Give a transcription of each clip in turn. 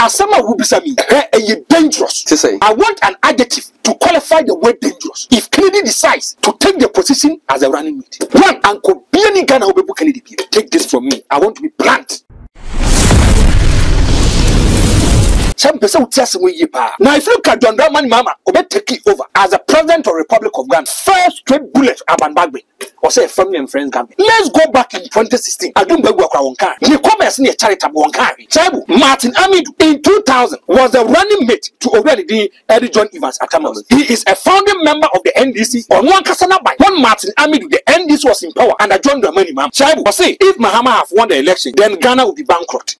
Asama Wubisami, dangerous. I want an adjective to qualify the word dangerous. If Kennedy decides to take the position as a running mate, one, Uncle Biani Ghana will be Kennedy. Take this from me. I want to be blunt. Some person tell me now if you look at John Dramani Mama, Obe take it over as the president of the Republic of Ghana. First straight bullet Aban Bagbe. Or say family and friends Gambia. Let's go back in 2016. I don't beg one car. The commerce near charitable one car. Martin Amidu in 2000 was the running mate to already Eddie John Evans Atamos. He is a founding member of the NDC on one Kasana by one Martin Amidu. The NDC was in power under John Dramani Mama. Chaibu say if Mahama have won the election, then Ghana will be bankrupt.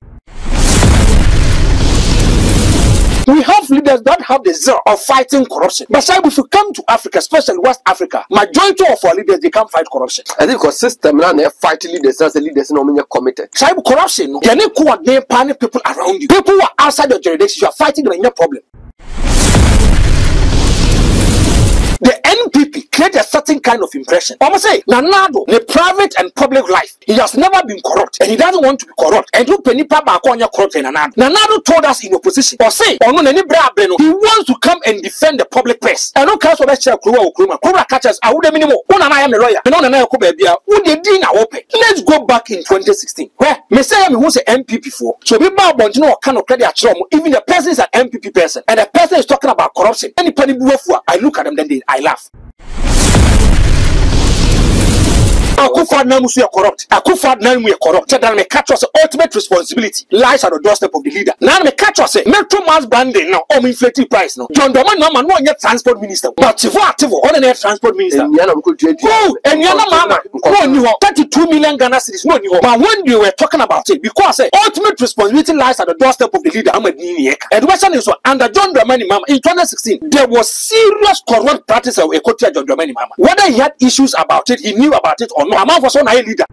We have leaders that have the zeal of fighting corruption. But if you come to Africa, especially West Africa, majority of our leaders, they can't fight corruption. I think because system now they fight leaders as the leaders no mean committed. Corruption, they need coordinate panic people around you. People who are outside your jurisdiction, you are fighting them in your problem. The NPP create a certain kind of impression. I must say, Nanado, the private and public life, he has never been corrupt, and he doesn't want to be corrupt. And you penny papa corrupt in Nanado. Nanado told us in opposition, or say, he wants to come and defend the public press. And no case of a chair, Kura catchers, I would minimum. I am a lawyer, and on an Air would the dinner open. Let's go back in 2016. Where Messiah was an MPP for. So we bow about no kind of credit at even the person is an MPP person, and the person is talking about corruption. Any penny I look at them, then I laugh. Akufo Namusu are corrupt. Akufo Namu are corrupt. Then me catch us ultimate responsibility lies at the doorstep of the leader. Now me catch us metro mass branding now inflating price now. John Dramani Mama no yet transport minister. But Tivo on the transport minister. Oh, and Yana Mama no new 32 million Ghana cedis no new. But when you were talking about it, because ultimate responsibility lies at the doorstep of the leader. And Western is under John Dramani Mama in 2016 there was serious corrupt practice of Ekotia John Dramani Mama. Whether he had issues about it, he knew about it or not. Amount was on a leader.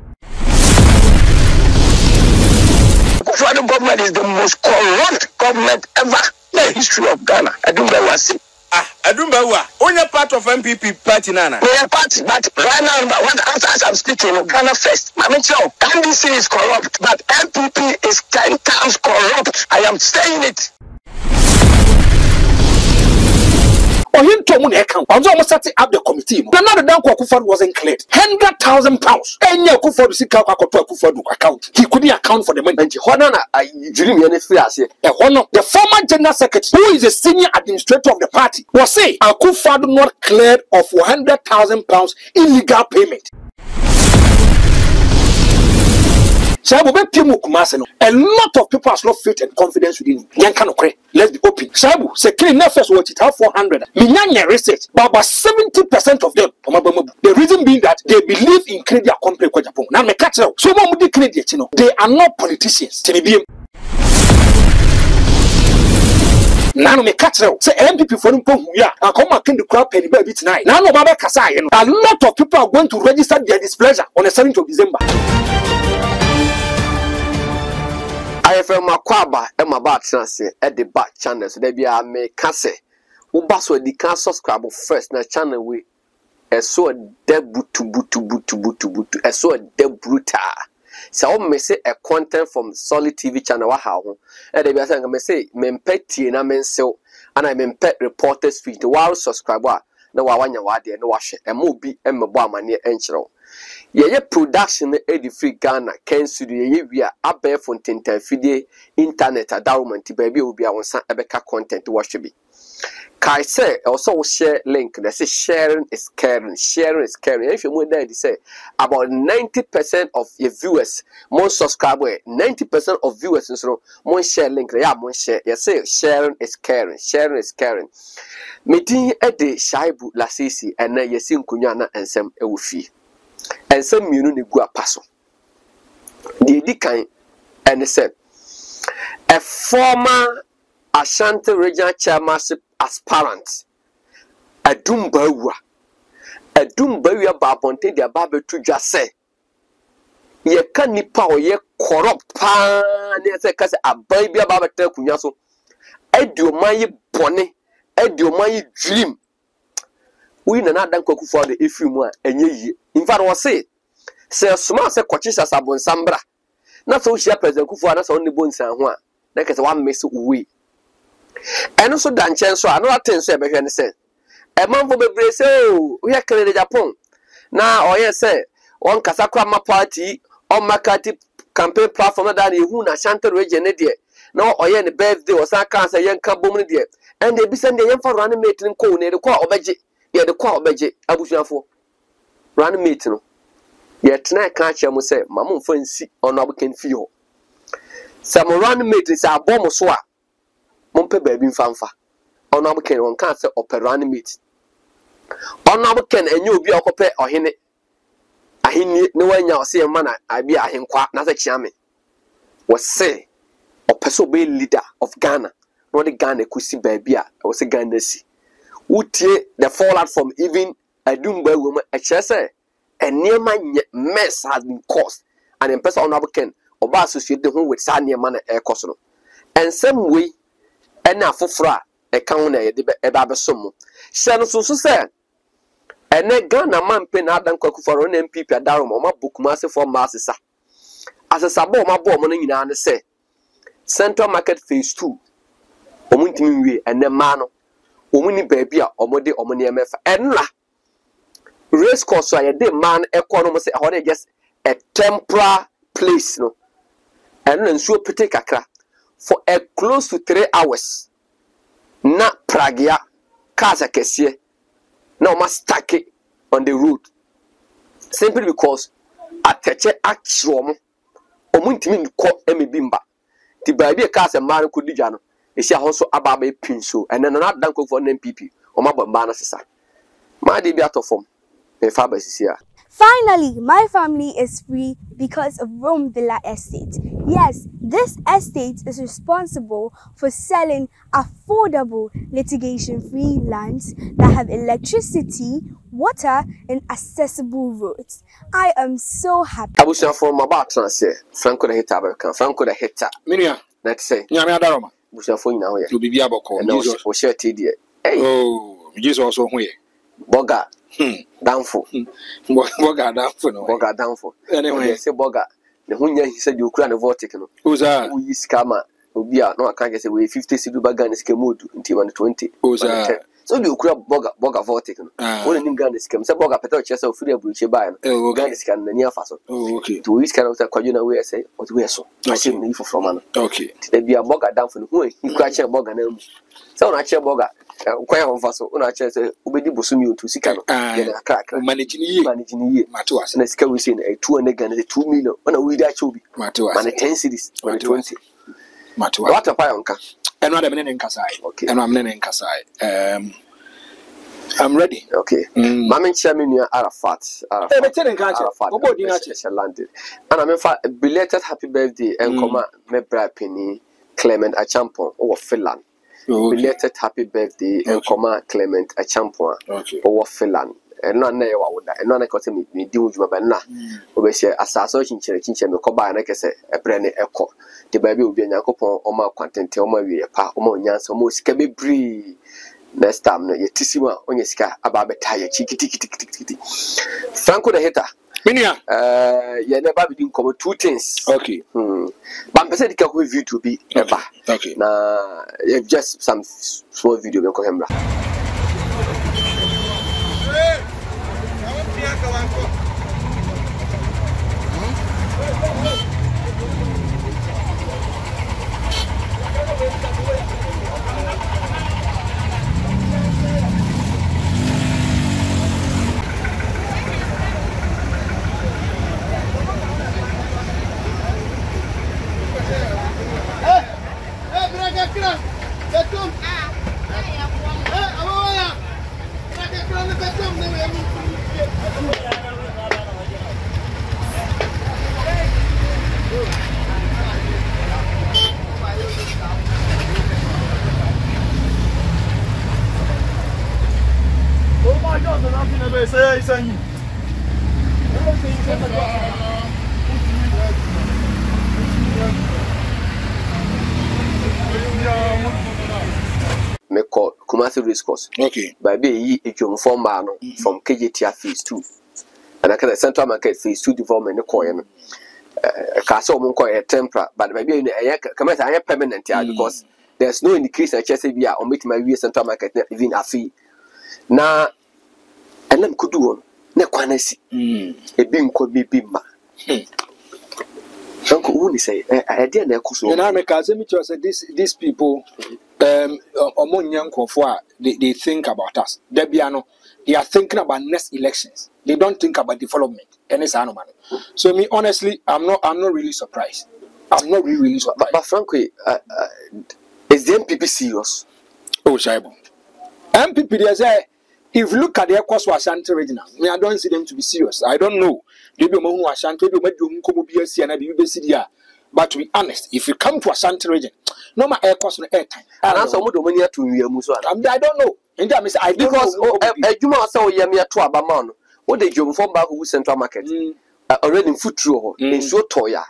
The government is the most corrupt government ever in the history of Ghana. I don't know what. I don't know what. Only part of MPP party, Nana. We are party, but right now, as I'm speaking, Ghana first. I mean, NDC is corrupt, but MPP is 10 times corrupt. I am saying it. Or him to moon account. I was almost setting up the committee. Another down Kuford wasn't cleared. £100,000. And your Kuford see Kuford account. He couldn't account for the money. The former general secretary, who is a senior administrator of the party, was saying Kuford not cleared of £100,000 illegal payment. A lot of people have lost faith and confidence within him. Let's be open. Sabu, say clean first watch it have 400. Minyanya research, but about 70% of them. The reason being that they believe in credit company kwa Japan. Now me catch out. So many credit, they are not politicians. Now me catch out. Say MPP for them ya. I come back in the crowd penny baby tonight. Now no baba kasa. A lot of people are going to register their displeasure on the 7th of December. I feel my quaba and my back chance at the back channel. So there be a me casse. Ubaso the can subscribe first na channel we a so debutu a so debuta. So me say a content from Solid TV channel wa how. And they be saying me say me peti na men so and I me pet reporters feed while subscriber na wa wanya wa de na wa hwe e mo bi e mebo amane enchiro. Ye production e free Ghana Ken studio ye wi a for fidie internet adawment baby obi a wonsa ebeka content watch bi kai say also share link they say sharing is caring if you want that say about 90% of your viewers more subscriber 90% of viewers so more share link yeah more share you say sharing is caring meeting e de shaibu lasisi and na yesi nkunya na ensem e wo fie. And some munu ni gua paso. The Dikan and said a former Ashanti regional chairmanship aspirant, a Dumbawa Babonte, the Babe to just say, ye can nipa or ye corrupt pan, yes, a baby about Kunyaso. I do my bonnet, I do my dream. We na dan kwaku for the ifrimu enye yi in fact was say small say kwachi sasabon sambra na so hia president kufu na so ne bonsan ho a na kese one miss we eno so da nchen so another thing so e behwe ne say e manfo bebre say o we kele Japan na oye say on kasa kwa ma party on makati campaign platform da na ehu na Ashanti region ne de na oye ne birthday o san kan say yen kan bom ne de and they be send the yen for run mate ne ko ne de kwa obeje ye de kwa obeje abusuafo run mate no ye tena kan che mo say mamu mfa nsi ono abuken fi ho say mo run mate say abom so a mo mpe baabi mfa ono abuken won kan say operate mate ono abuken enye obi akope ohene ahini ne wanya o say man abi ahenkwa na say chiame wo say opeso be leader of Ghana no the Ghana kusi baabi a wo say Ghana si utie the fallout from even adumba woman a chese enema mess has been caused and in person honorable ken oba associate the home with sa niema na e koso no and same way ena afofra e kan na ye de e ba besom hye no so say ene Ghana man pe na adan kwakufaro na MPP adarom o mabukuma se for masisa asesa bo mabo mo no nyina ne say Central Market Phase 2 omuntimi wie ene ma no omuni baabi a omode omone emefa enla race course a de man economy say how just a temporary place no and nsuo pete kakra for a close to 3 hours na pragia cars akese na o must stack it on the road simply because ateche achrom omuntimi ko emebimba ti baabi cars e man ko digya no esi ahoso ababa pinso and then na dan ko for NPP o mabamba na sesa ma de bi atofom me fa basisia. Finally, my family is free because of Rome Villa Estate. Yes, this estate is responsible for selling affordable litigation-free lands that have electricity, water, and accessible roads. I am so happy. Abusia from about transe Franco the Hitter American Franco the Hitter. Minia, let's say. Nyame adaroma. Abusia for now here. To be aboko. Jesus. O share TD. Hey. Oh, Jesus also hoye. Boga. Downfall. Boga downfall no. Boga downfall. Anyway, say Boga. The hunya he said you kura the vortex no. Who's that? We scammer. Obia no aka say we 50 cedi baga is kemodu until 120. Who's that? So you kura Boga vortex no. One nim Ghana scam. Say Boga petrol chese of free abuche buy no. Ghana scam na near faso. Oh, okay. To which kind of kwajuna we say what we so. I say no for from man. Okay. There be a Boga downfall who he kwa che Boga na mu. So na che Boga kwaya honfaso una che say obedi bosumi otu sika no. Ya crack. Manage ni Matuas. Na sika we say na 200 Ghana 2 million. Ona we da chobi. Matuas. Man 10 cities, man 20. Matuas. What a pay onka. And what I'm in Kasai. Okay. And I'm in Kasai. I'm ready. Okay. Mama chairman Arafat. Arafat. Landed. And I'm in belated happy birthday and come me bra penny Clement Achampon over Finland. Belated happy birthday and come Clement Achampon over Finland. And no na wa woda. And no na ko se me di wujuma ba na. Obehye asaso chinche me ko ba na kese ebre ne ekọ. De ba bi obi Nyankopon o ma kwantente o ma wie pa o ma onyansa o ma sika bebree. Next time no yetisima onye sika aba beta ye chikiti. Franco the Hitter. Minia. You never be doing come 2 things. Okay. But person the can view to be ever. Okay. Na just some small video me ko hemra. Me call Kumasi Race Course. Okay. By be a young form man from KJTR Phase 2. And I can Central Market Phase 2 development. Castle Monco temper, but maybe I am permanent because there's no increase in Chesapeake or meet my US central market even a fee. Now, and them could do no quantity. A beam could be bimba. Uncle Woody say, I didn't know. And I make as these people, among young Kofua, they think about us. Debiano, they are thinking about next elections. They don't think about development. And it's animal. So me honestly, I'm not really surprised. I'm not really surprised. But frankly, is the MPP serious? Oh, Shaibu. MPP, they say, if you look at their cost for Ashanti regional, I don't see them to be serious. I don't know. They be among Ashanti, they be but to be honest, if you come to Ashanti region, no matter air cost no air time. And also, what do we need to Musa? I don't know. And I say, I because you must say, Yamia to Abaman. What they do from back who central market already in foot through in so toya.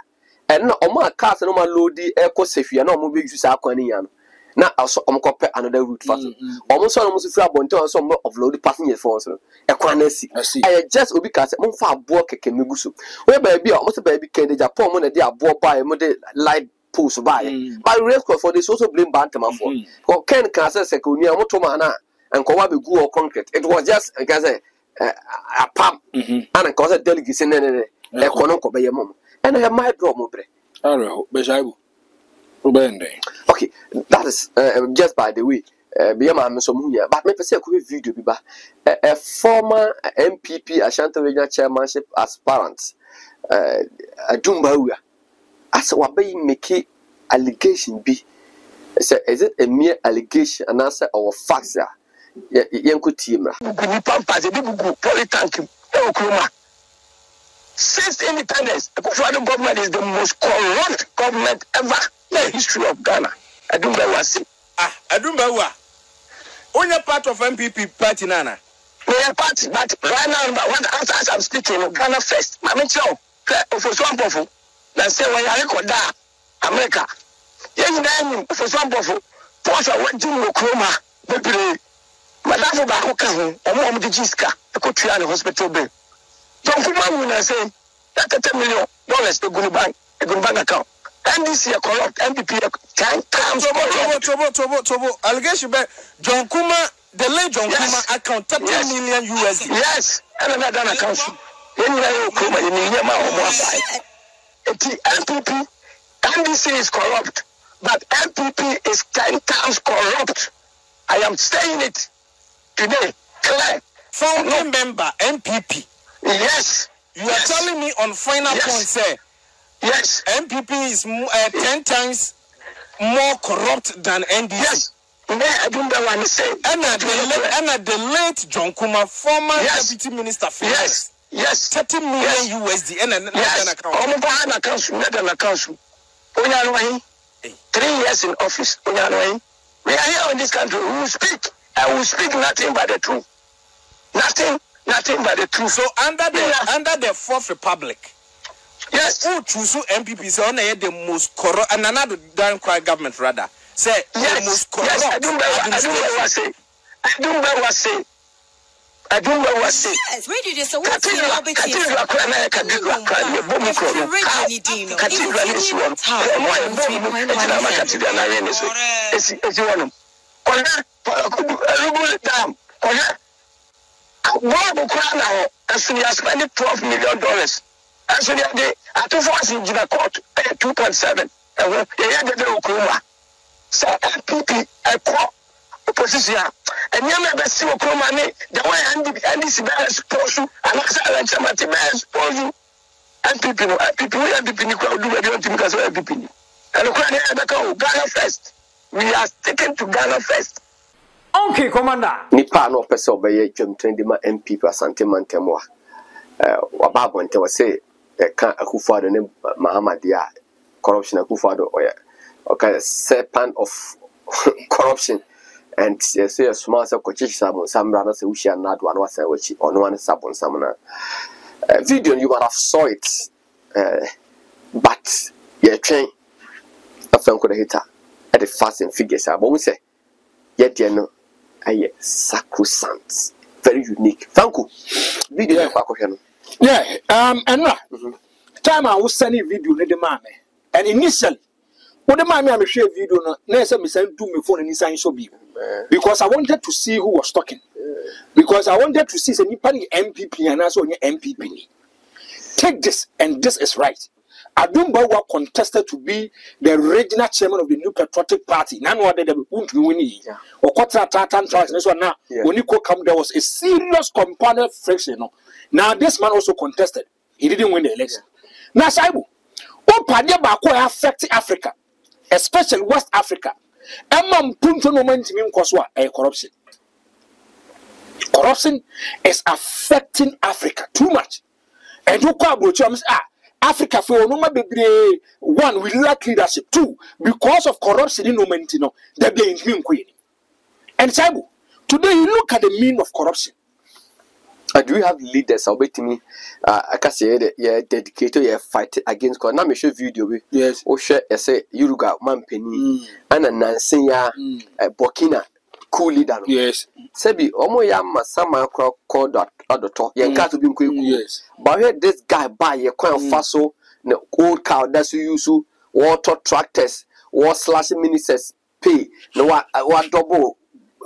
And no, on my cars and on my loady air cost if you are not moving to Sakanian. Now, also, another route fast. Almost free about some of loaded passenger force. A quantity. I just because I'm far work a Kemigusu. Where baby, almost a baby can the Japan when they are bought by a model light post by. By race for this also blame Bantama for. For Ken Casa Secunia, Motomana, and Kawabi Goo or concrete. It was just a pump and a cause a delicacy in a economical by a mom. And I have my problem. Okay, that is just by the way. But me say a video biba a former MPP Ashanti Regional Chairmanship aspirant Addo'S as wabe make allegation be say is it a mere allegation and answer or facts there yenko team since independence the government is the most corrupt government ever in the history of Ghana. Addo'S only part of MPP party nana. We are party, but right now, as I'm speaking, Ghana first. I mean, so for some people, let's say when I record that America, yeah, for some people, force a went to Oklahoma, baby. Madame Bahoka, or Mom de Jiska, a country and hospital bill. Don't come on when I say that $10 million to go bank, a good bank account. And this year corrupt MPP 10 times Tobo allegation by John Kuma, the late John Kuma account 30 million USD. Yes, and another account. MPP NDC is corrupt, but MPP is 10 times corrupt. I am saying it today. Clear. Founding member MPP. Yes. You are telling me on final point, sir. Yes, MPP is 10 times more corrupt than NDC. Yes, I don't know what I'm saying. And the late John Kuma, former deputy minister for yes, 30 million USD and an account. 3 years in office. We are here in this country. We will speak. I will speak nothing but the truth. Nothing but the truth. So under the Fourth Republic. Yes, who choose MPP say on the most corrupt and another damn cry government rather say the most corrupt. Yes, I don't know what I say. Yes, where did you say what you are betting? $12 million. Actually, I took us in the court 2.7. So MPP opposition and you never see a money the way NDC bears post and I bears post MPP and Ghana first. We are sticking to Ghana first. Okay, Commander. Nipa no person obey jam trendi ma MPP asante mantemwa. Wababo nte wase kan Akufo-Addo ne Mahamadiyah corruption Akufo-Addo okay serpent of corruption and say a small so kochichi sabon samra na se wushia na do anwa say wachi ono wan sabon samna video you might have saw it but ye train afan ko the hater at the fast and figures but we say yet no aye sacrosanct very unique thank you video kwa ko hwe no yeah, and time I was sending video to the man, and initially, when the man I share video, no, say me send to me phone and he sign so be because I wanted to see who was talking, because I wanted to see any MPP and also any MPP. Take this, and this is right. Adumbawa contested to be the regional chairman of the New Patriotic Party. None other than Winnie or Quatra trials. This one now, when you come, there was a serious component friction. Now, this man also contested. He didn't win the election. Now, Saibu, what party affect Africa, especially West Africa? Emma Punto no man to me corruption. Corruption is affecting Africa too much. And you call Africa for no one we lack leadership. Two, because of corruption in Momentino, they blame Queen. And Saibu, today you look at the mean of corruption. Do we have leaders? I'll bet me. I can say that yeah, dedicated, yeah, fight against corruption. Now me show video. Yes. Or share. I say you got man penny and a Nancy Burkina. Cool leader. Yes. Sebi, omo ya masama called at the top. Yanka to be yes. But here this guy buy a coin faso, the old cow that's use water tractors, war slashing ministers pay. No what double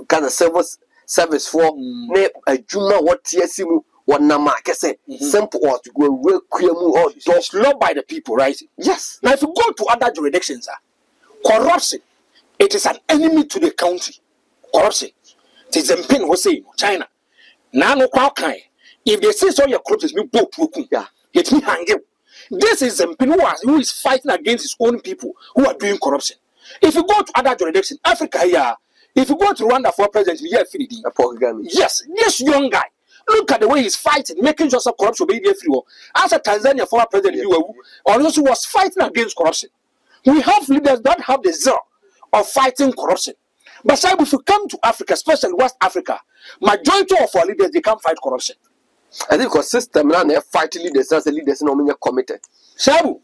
kind of service for ne a juma what TSimu what nama kese simple or to go real or loved by the people, right? Yes. Now if you go to other jurisdictions, corruption, it is an enemy to the country. Corruption. It is a pain who say China. Now no kind. If they say so your corruption, me both yeah. It me hang you. This is a pain who is fighting against his own people who are doing corruption. If you go to other jurisdictions, Africa here, if you go to Rwanda for president, you hear Finidi. Yes, this young guy. Look at the way he's fighting, making sure some corruption be everywhere. As a Tanzania former president, also was fighting against corruption. We have leaders that have the zeal of fighting corruption. But if you come to Africa, especially West Africa, majority of our leaders, they can't fight corruption. I think because system now they fight leaders as the leaders no mean committed. Sabu,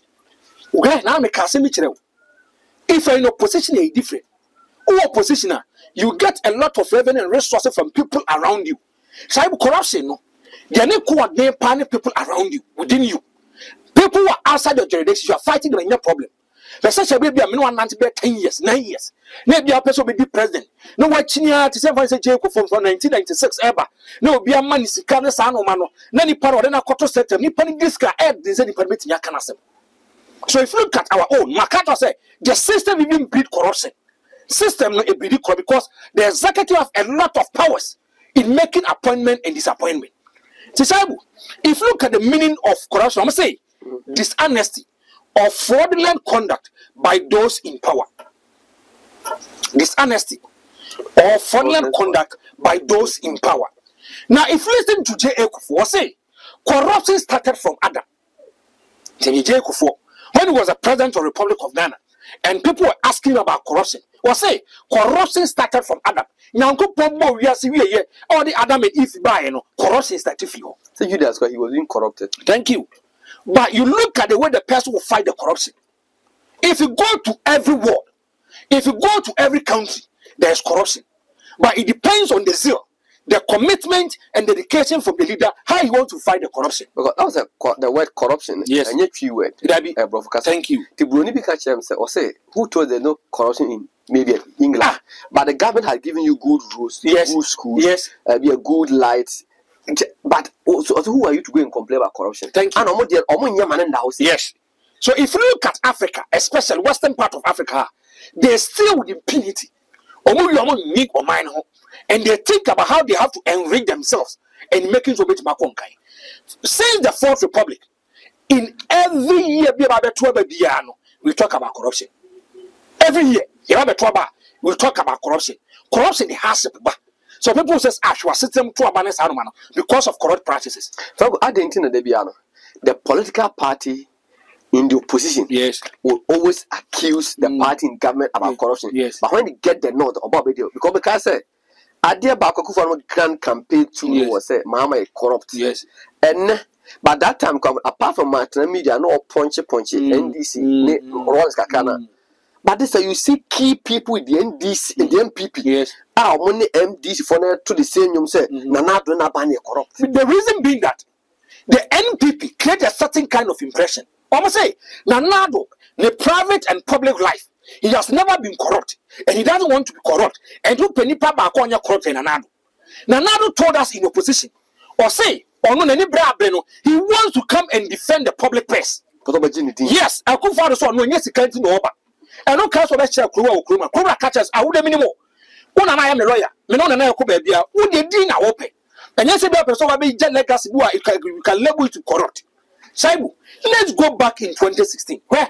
okay, now me kase me chire. If you're in opposition, you're different. Who opposition, you get a lot of revenue and resources from people around you. Sabu corruption, no. They are not coordinating people around you, within you. People who are outside your jurisdiction, you are fighting them in your problem. But such a baby, I mean, 1 10 years, 9 years. Maybe a person will be president. No, what Chinia to say, Jacob from 1996 ever. No, be a man is Kana Sano Mano. Nani Paro, then a quarter set, Nippon Disca, Ed, there's any permit in Yakanasem. So if you look at our own, Makato say, the system even breed corruption. System no breed corruption because the executive have a lot of powers in making appointment and disappointment. Tisabu, if you look at the meaning of corruption, I'm going to say dishonesty or fraudulent conduct by those in power. Dishonesty or fraudulent conduct by those in power. Now, if you listen to J. Ekufuor say, corruption started from Adam. J. Ekufuor, when he was a president of the Republic of Ghana, and people were asking about corruption, was say corruption started from Adam. Now, we are seeing all the Adam and Eve by corruption started from you. So Judas, he was being corrupted. Thank you. But you look at the way the person will fight the corruption. If you go to every world, if you go to every country, there is corruption. But it depends on the zeal, the commitment, and dedication from the leader, how you want to fight the corruption. Because that was the word corruption. Yes. And yet you word. Thank you. The Bruni Bikachem say, who told there no corruption in maybe England? But the government has given you good rules, yes, good schools, yes, be a good light. But also, who are you to go and complain about corruption? Thank you. And yes. So if you look at Africa, especially western part of Africa, they still with impunity. And they think about how they have to enrich themselves and making so much makonkai. Since the Fourth Republic, in every year we talk about corruption. Every year, we talk about corruption. Corruption has to be. So people says actual system to abandon because of corrupt practices. So I didn't know the political party in the opposition, yes, will always accuse the party in government about corruption. Yes. But when they get the note about video, because I did about a grand campaign to was say Mama is corrupt. Yes. And but that time come apart from Martin media, no punchy NDC, Rollins Kakana. But this you see key people with the NDC and the MPP. Yes. Money MDC for to the same you say Nana do not ban corrupt. The reason being that the NPP create a certain kind of impression Almost say, Nanado, the private and public life, he has never been corrupt, and he doesn't want to be corrupt. And you penny papa corrupt in Nanado. Nanado told us in opposition, or say, or no, any brabeno, he wants to come and defend the public purse. Yes, I could find a son when yes, he can't know about. And no case of a share crew or crew, catchers, I would have minimum. One and I am a lawyer, Menon and I could be a would the dinner open. And yes, a person will be Jen legacy, you can label to corrupt. Saibu, let's go back in 2016. Where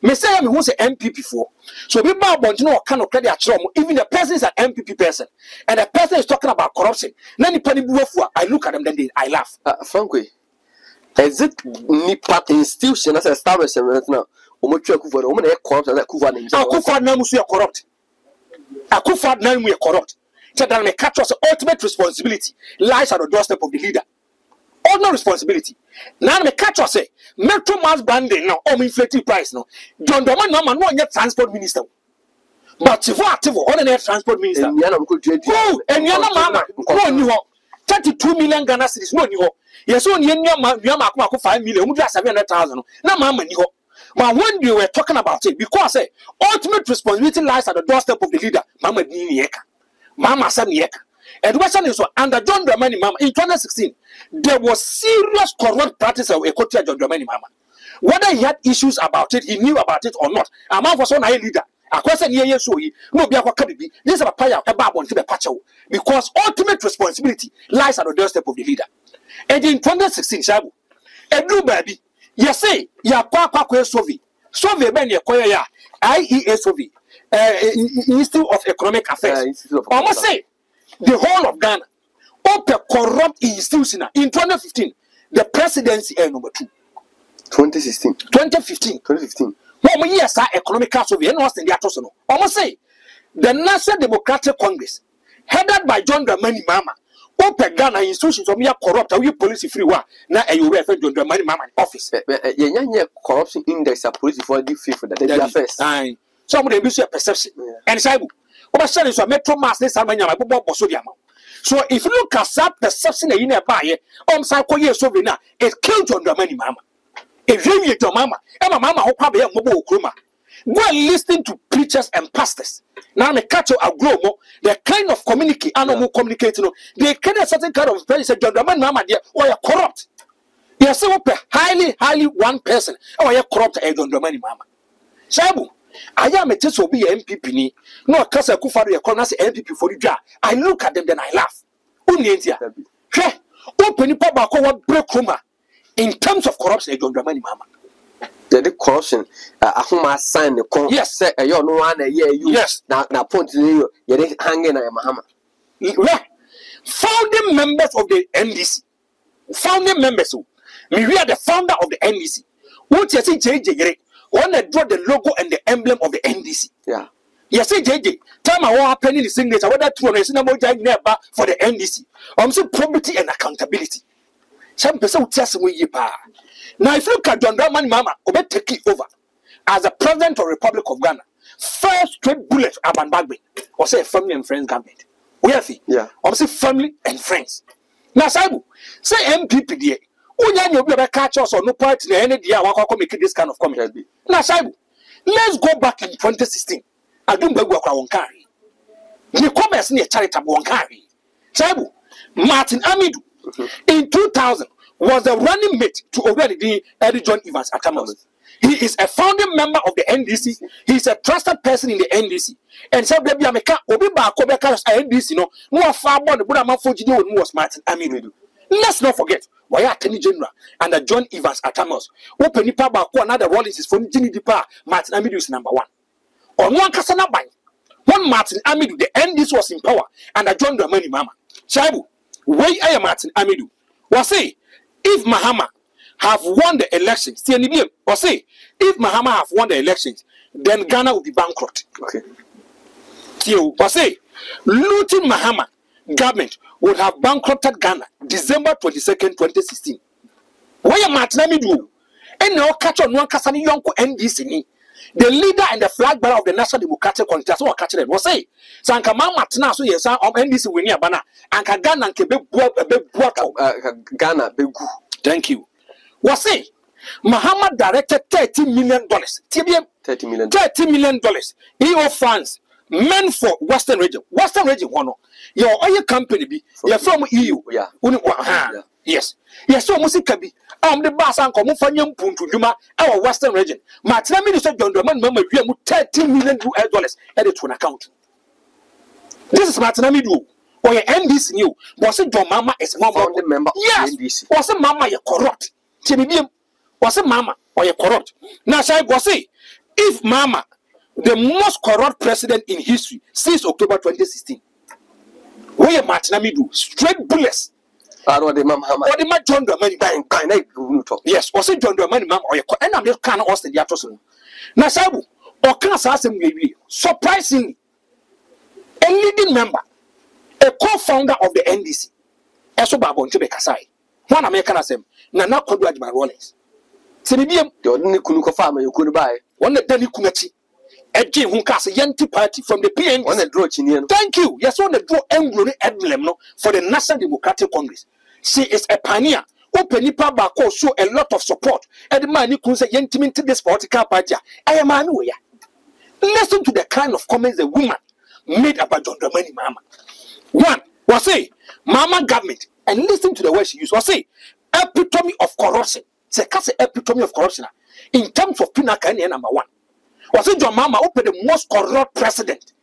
Messiah was an MPP for. So we bow to know kind of credit at Chrom, even the person is an MPP person, and the person is talking about corruption. Nani penny I look at them, then I laugh. Frankly, is it Nipa institution as establishment now? Omochua woman corrupt and Kufa Namus are corrupt. Akufa Nam we are corrupt. Tell them catch us ultimate responsibility lies at the doorstep of the leader. All no responsibility. Now me catch us say Metro Mass branding now inflating price now. John Doman no man no yet transport minister. But if active on the transport minister. And Yana mama no ni ho. 32 million Ghana cedis no ni ho. Yes on nyama 5 million. 700,000. Na mama ni ho. But when we were talking about it, because say ultimate responsibility lies at the doorstep of the leader, Mama Nieka, Mama Samieka. And the question is under John Dramani Mama in 2016, there was serious corrupt practice of Ekotia John Dramani Mama. Whether he had issues about it, he knew about it or not. A man was on a leader. A question here, so he no be a kabibi. This is a paya a babon to the patcho because ultimate responsibility lies at the doorstep of the leader. And in 2016, Shabu, a blue baby. Yes, say, ya kwa Sovi. Sovi ben ya kwa ya IEA Sovi. Institute of Economic Affairs. Almost say the whole of Ghana. Open corrupt institution in 2015. The presidency number 2. 2016. 2015. 2015. One year sa economic Sovi and was in the atosono. Almost say the National Democratic Congress, headed by John Dramani Mama. Open Ghana institutions of me corrupt, we policy free war. Now you refer to the money mama office. Corruption index a policy for the fee for that. They are first. Some of them use perception. And Saibu, what is a metro mass this Amanya, so if you look at that perception in a buyer, Psycho years so now, it killed John Dramani Mama. If you meet your mama, and my mama who probably a mobile kruma. Go and listen to preachers and pastors. Now me catch you a grow the kind of communicate, animal communicating. They carry a certain kind of person. John Dramani Mama, or you're corrupt. You are so highly one person, or you're corrupt. John Dramani Mama. Sabu, I am a test will be MPP. No, because I could find a corner MPP for the jar. I look at them, then I laugh. Unyentia. Open the public break Roma in terms of corruption. John Dramani Mama. The corruption, Ahuma sign the con. Yes, sir. You know one a year. Yes, now point to you. You're hanging at Mahama. Founding members of the NDC. Founding members. We are the founder of the NDC. What you say, JJ? When they draw the logo and the emblem of the NDC. Yeah. Yes, JJ. Tell me what happened in the signature. Whether 200 never for the NDC. I'm saying probity and accountability. Some person just we pa. Now, if you look at John Dramani Mama, Obe take it over as the president of the Republic of Ghana. First straight bullet about Bagbe, or say family and friends government. We have it. Yeah. Or say family and friends. Now, Saibu, say MPP there. You be catch us or no point in any day. I make this kind of comment. Now, Saibu, let's go back in 2016. I don't go on carry. The commerce near charitable on carry. Saibu, Martin Amidou in 2000. Was the running mate to already Eddie John Evans Atamos. He is a founding member of the NDC. He is a trusted person in the NDC. And said, "Baby, I'm a cat. Obi ba kobe karas NDC no. No far more the Buddha man for Jino and was Martin Aminu. Let's not forget why Attorney General and John Evans Atamos. Open nipa ba ko another Rollins is from Jini Dipa. Martin Aminu is number 1. On one kasana bang. One Martin Aminu, the NDC was in power, and John Dramani Mama. Shaibu, why I am Martin Aminu? Was say. If Mahama have won the elections, or say, if Mahama have won the elections, then Ghana will be bankrupt. Okay. Or say, looting Mahama government would have bankrupted Ghana December 22nd, 2016. Why am I telling you? And now catch on one Kasani Yonko NDC. The leader and the flag bearer of the National Democratic Congress, so catch it. Was say, Sanka Mama Tina, so yes, NDC winning Bana, and Ghana and Quebec Ghana Begu. Thank you. Was say, Mahama directed $30 million. $30 million. EO funds meant for Western region. Western region, one. Your oil company be. You're from EU. Yeah. Yes. Yes, so Musikabi. The boss and come from young Puntu Juma, our Western region. My Minister John Drummond, Mamma, we have $30 million added to an account. This is Martinami do. Or your NDC new. Was it your mama is a member? Yes. Was a mama you corrupt? Tibium was a mama or you corrupt? Now, shall I say, if mama, the most corrupt president in history since October 2016, what you Martinami do? Straight bullets. What the mama? What the John Drummond? Yes, was it John Drummond, ma'am, or your and I'm just kind of Austin the Atosson. Now, Sabu, or can I ask him, surprisingly, a leading member, a co-founder of the NDC, Eso Babon Chebe Kasai, one American as him, Nana Kodwaj by Rollins. Sinibium, the ordinary Kunuka farmer you could buy, one the Danny Kunachi, a Jim Hunkas, a Yanti party from the PN, one a draw Chinian. Thank you. Yes, one the draw Emblem Edlemno for the National Democratic Congress. She is a pioneer. Open Nipa Bako show a lot of support. And the man you could say Yantimin to this political party. I am Anuya. Listen to the kind of comments the woman made about John Dramani Mama. One was say Mama government, and listen to the word she used. Was say epitome of corruption. Say cast epitome of corruption in terms of Pinaka number one. Was say John Mama opened the most corrupt president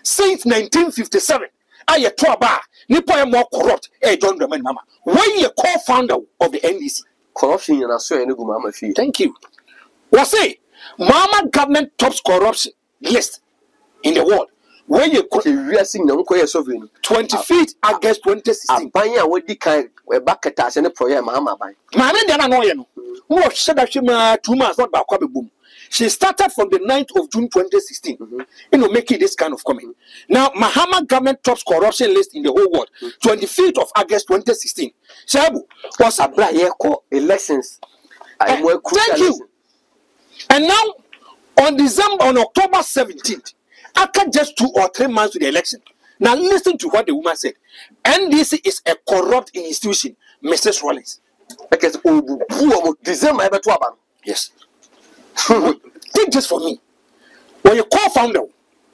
since 1957. I bar Nipa more corrupt. John Dramani Mama. When you co-founder of the NDC. Corruption and I saw any good mama fee. Thank you. Was say Mama government tops corruption list in the world. When you could realizing no queer sovereign 25th August 2016. Banya would decline where back at us and a program, Mama. Mamma, then I know you. Who said that she 2 months not about boom. She started from the 9th of June 2016. You know, making this kind of comment. Now, Mahama government tops corruption list in the whole world. 25th of August 2016. Shabu was a black elections. Thank you. And now, on October 17th, after just 2 or 3 months to the election, now listen to what the woman said. NDC is a corrupt institution, Mrs. Rollins. Because December, yes. Take this for me. When you co-founder,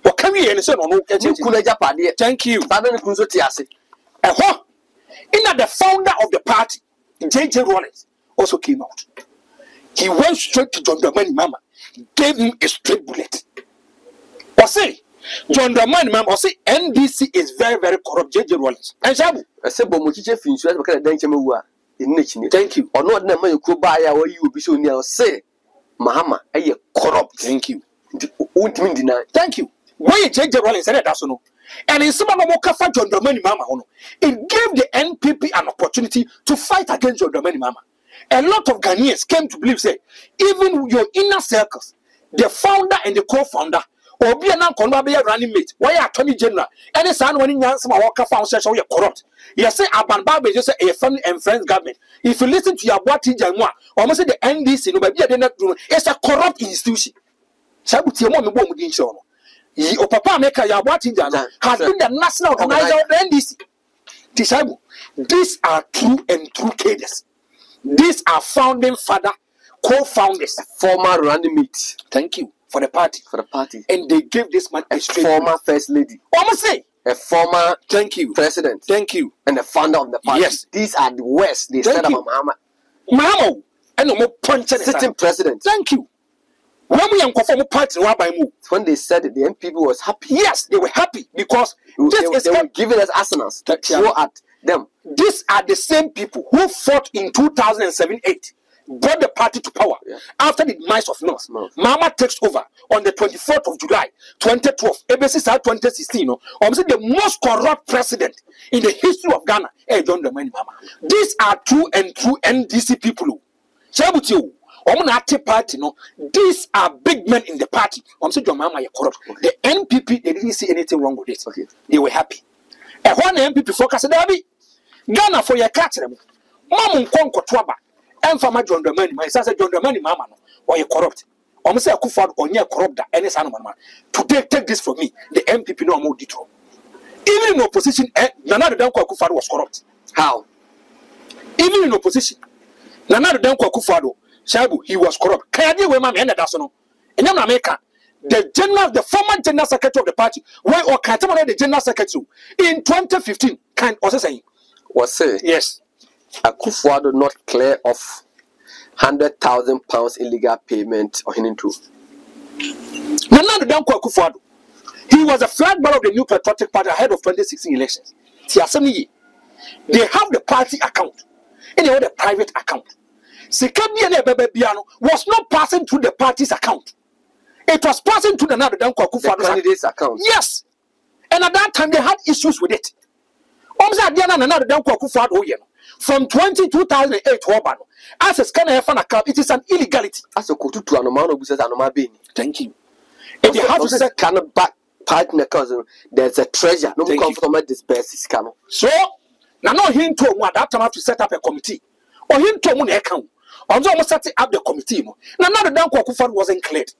what can we answer on? Thank you. In the founder of the party, J.J. Rollins, also came out. He went straight to John Dramani Mama, gave him a straight bullet. Or say, John Dramani Mama, or say, NDC is very, very corrupt. J.J. Rollins. And Shabu, I said, Bomuchiche Finch, thank you. Or not, never you could buy our you be so near. Say, Mahama, I corrupt. Thank you. Thank you. Why J.J. Rollins said that, no? And in some of the John Dramani Mama, it gave the NPP an opportunity to fight against John Dramani Mama. A lot of Ghanaians came to believe, say, even your inner circles, the founder and the co-founder, or be an uncle, be a running mate, why are Attorney General, and his son when he wants some worker found says, oh, you're corrupt. You say, Aban Babe just a family and friends government. If you listen to your Boati Janwa, almost the NDC, no, but it's a corrupt institution. Sabuti, a woman won't be shown. Your papa maker, your Boati Janwa, has been the national organizer of the NDC. These are true and true cadres. These are founding father, co-founders, former running mate. Thank you for the party. And they gave this man a former first lady. Almost say a former president. Thank you. And the founder of the party. Yes. These are the worst. They said about Mahama. Mahama. And no more punching sitting president. Thank you. When they said it, the NPP was happy. Yes, they were happy because they were giving us arsenals to throw at them. These are the same people who fought in 2007-8, brought the party to power after the demise of North. Mama takes over on the 24th of July, 2012. ABC 2016, the most corrupt president in the history of Ghana. John Dramani Mama. These are true and true NDC people. Party, these are big men in the party. John Mama, you're corrupt. The NPP, they didn't see anything wrong with it. Okay. They were happy. And one NPP focus Ghana for your cat. Mama Konko Twaba. And for my John Dramani, my son said John Dramani Mama, or you're corrupt. Almost a Kufad or near corrupt any son of man. Today, take this from me. The MPP no more detour. Even in opposition, Nana Danko Kufado was corrupt. How? Even in opposition, Nana Danko Kufado Shabu, he was corrupt. Kayadi Wema and Dasono. In America, the former general secretary of the party, where or Katamana the general secretary in 2015, kind also saying Was say yes. Akufo-Addo not clear of £100,000 illegal payment or hidden too. Nana Danko Akufo-Addo. He was a flag bearer of the New Patriotic Party ahead of 2016 elections. They have the party account and they have the private account. Sekabiane Bebebiano was not passing through the party's account. It was passing through the Nana Danko Akufo-Addo's candidate's account. Yes. And at that time they had issues with it. From 2008 as a scanner account, it is an illegality. As a kotu to anomano business anomabini. Thank you. If you have to say kind of back partner cousin, there's a treasure. No come from a disperse scam. So now no him to one that time have to set up a committee. Or him to one account. Although almost setting up the committee. Now the Danko Akufo-Addo wasn't cleared.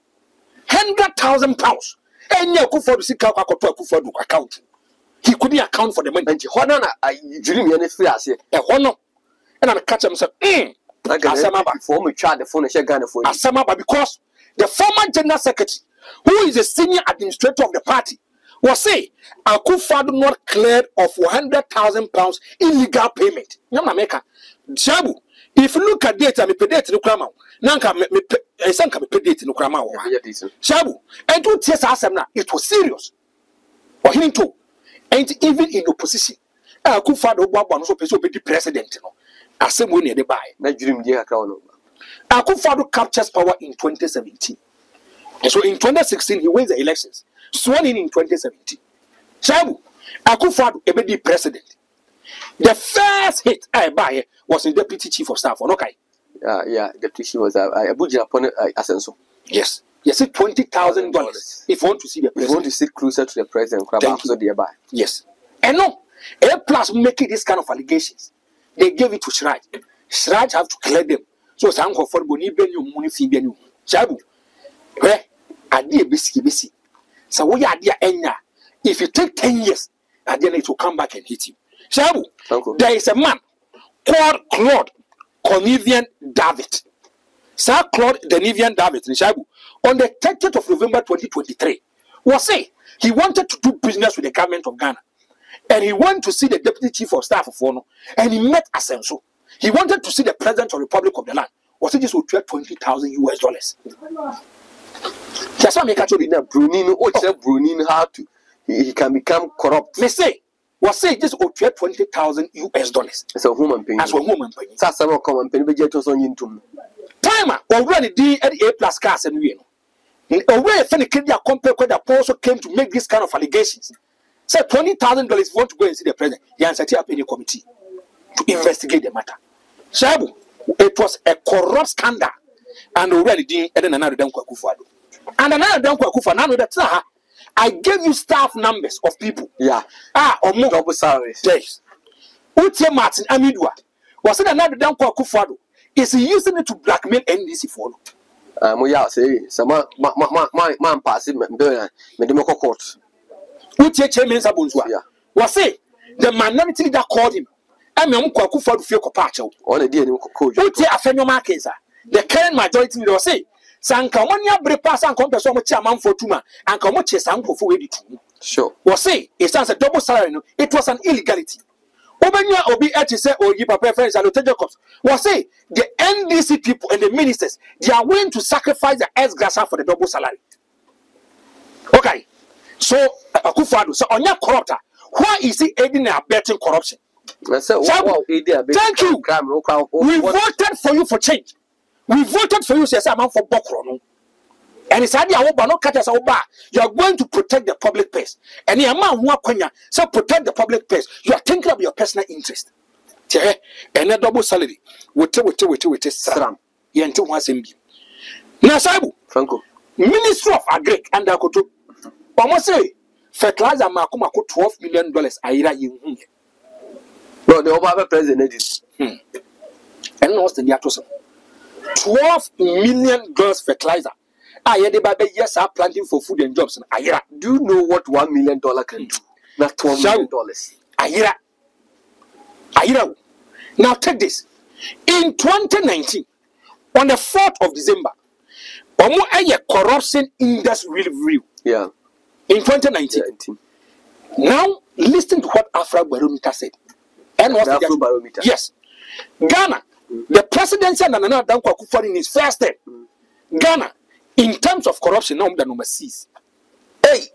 £100,000. And you could for the Akufo-Addo account. He couldn't account for the money. And I dream any free as a honor. And I'm catch him say, before we try the phone and share Ghana for Asamaba, because the former general secretary, who is the senior administrator of the party, was say Akufo-Addo not cleared of £100,000 illegal payment. Yamaka, Shabu. If you look at data, me pay date no krama. Nanka me pay date no krama. Shabu, and to test Asamna, it was serious. Or him too. And even in opposition, Akufo-Addo was supposed to be the president. Asem when they buy. Akufo-Addo captures power in 2017. And so in 2016, he wins the elections. Sworn in 2017. Shabu, Akufo-Addo be the president. The first hit I buy was in deputy chief of staff. Okay. Yeah, deputy chief was Abuja upon Asenso. Yes. You see $20,000 if you want to see the president. If you want to sit closer to the president, yes. And no, A plus making this kind of allegations. They gave it to Shraj. Shraj have to clear them. So some for Boni Benu Muni Fibenu. Shabu. Where idea bisi. So we are dear Enya. If you take 10 years, then it will come back and hit you. Shabu. There is a man called Claude Cornelian David. Sir Claude Cornelian David in Shabu. On the 30th of November 2023, was say he wanted to do business with the government of Ghana. And he went to see the deputy chief of staff of Fono, and he met Asenso. He wanted to see the president of the Republic of the land. Was it just would trade $20,000? That's why I catch you in Brunino, Brunino, how to he can become corrupt. They say, was say just would trade $20,000. It's a woman paying. As a woman paying. That's a common penny, but yet was on into Timer already D at the A plus cars and we know. Away if any kid compare that also came to make this kind of allegations. Say $20,000 if you want to go and see the president, he has set up any committee to investigate the matter. Shabu, it was a corrupt scandal, and already did another Danko Akufo-Addo. And another Danko Akufo-Addo, that's I gave you staff numbers of people. Yeah. Or more. Double salaries. Yes. Uche Martin Amidwa was it another Danko Akufo-Addo? Is he using it to blackmail NDC for? Moya say, some man passing medical court. Uche Chairman Sabunzwa was say the minority that called him. I'm Akufo-Addo feel copacho. On the DNA coach. Uche Afenyo Markeza. The current majority will say, Sanka 1 year break pass and compare so much chairman for Tuma and come much Sanko for ready to. Sure. Was say it stands a double salary. It was an illegality. Obenya Obi say or give a preference and Jacobs was say the NDC people and the ministers they are willing to sacrifice the S-Grassa for the double salary. Okay, so Akufo-Addo, so on your corrupter, why is he aiding and abetting corruption? Thank you. We voted for you for change. We voted for you, says a man for Bokro. And it's idea you are going to protect the public purse. And your man who so protect the public purse. You are thinking of your personal interest. And a double salary. Wait, Sram. Yanto was in you. Nasabu, Franco, Minister of Agric and Dakoto. Almost say, fertilizer Makuma $12 million. Aira you. No, the Obama president is. And what's the Yatosan? $12 million fertilizer. Yes, are planting for food and jobs. Do you know what $1 million can do? Not $12 million. Ayira. Now take this. In 2019, on the 4th of December, omo a corruption index review. Yeah. In 2019. Now, listen to what Afra Barometer said. And what Afra Barometer. Yes. Ghana, the presidency and Nana Dankwa Akufo-Addo in his first step. Ghana, in terms of corruption, now the number 6. Hey,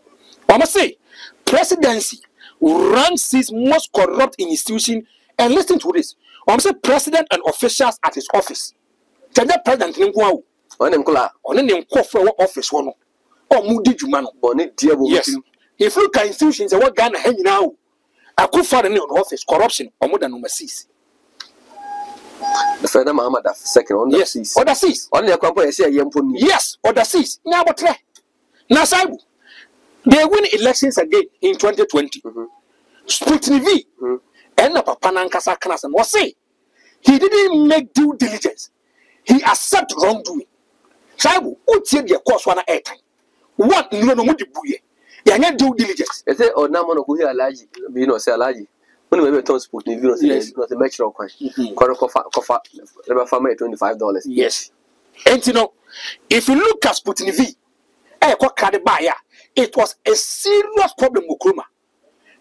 I must say, presidency ranks its most corrupt institution. And listen to this. I must say, president and officials at his office. Tell the president, office one. Or Moody Jumano. Yes. If you look at institutions, what Ghana hanging now, Akufo-Addo in office, corruption, or more than number 6. The Federal Muhammad second on the yes, seas. Or the 6. Only a company say yes, or the 6. Now, but Nasaibu, they win elections again in 2020. Sputnik V and Papanankasa Kanasan was say he didn't make due diligence. He accepted wrongdoing. Saibu, who said your course one airtime? What no buye? You need due diligence. Is it or Naman of Kuya Alaji? You know, say Alaji. When we return Sputnik V, yes, not a match of coin. Kofa, never farmer $25. Yes. And you know, if you look at Sputnik V, it was a serious problem with Kruma.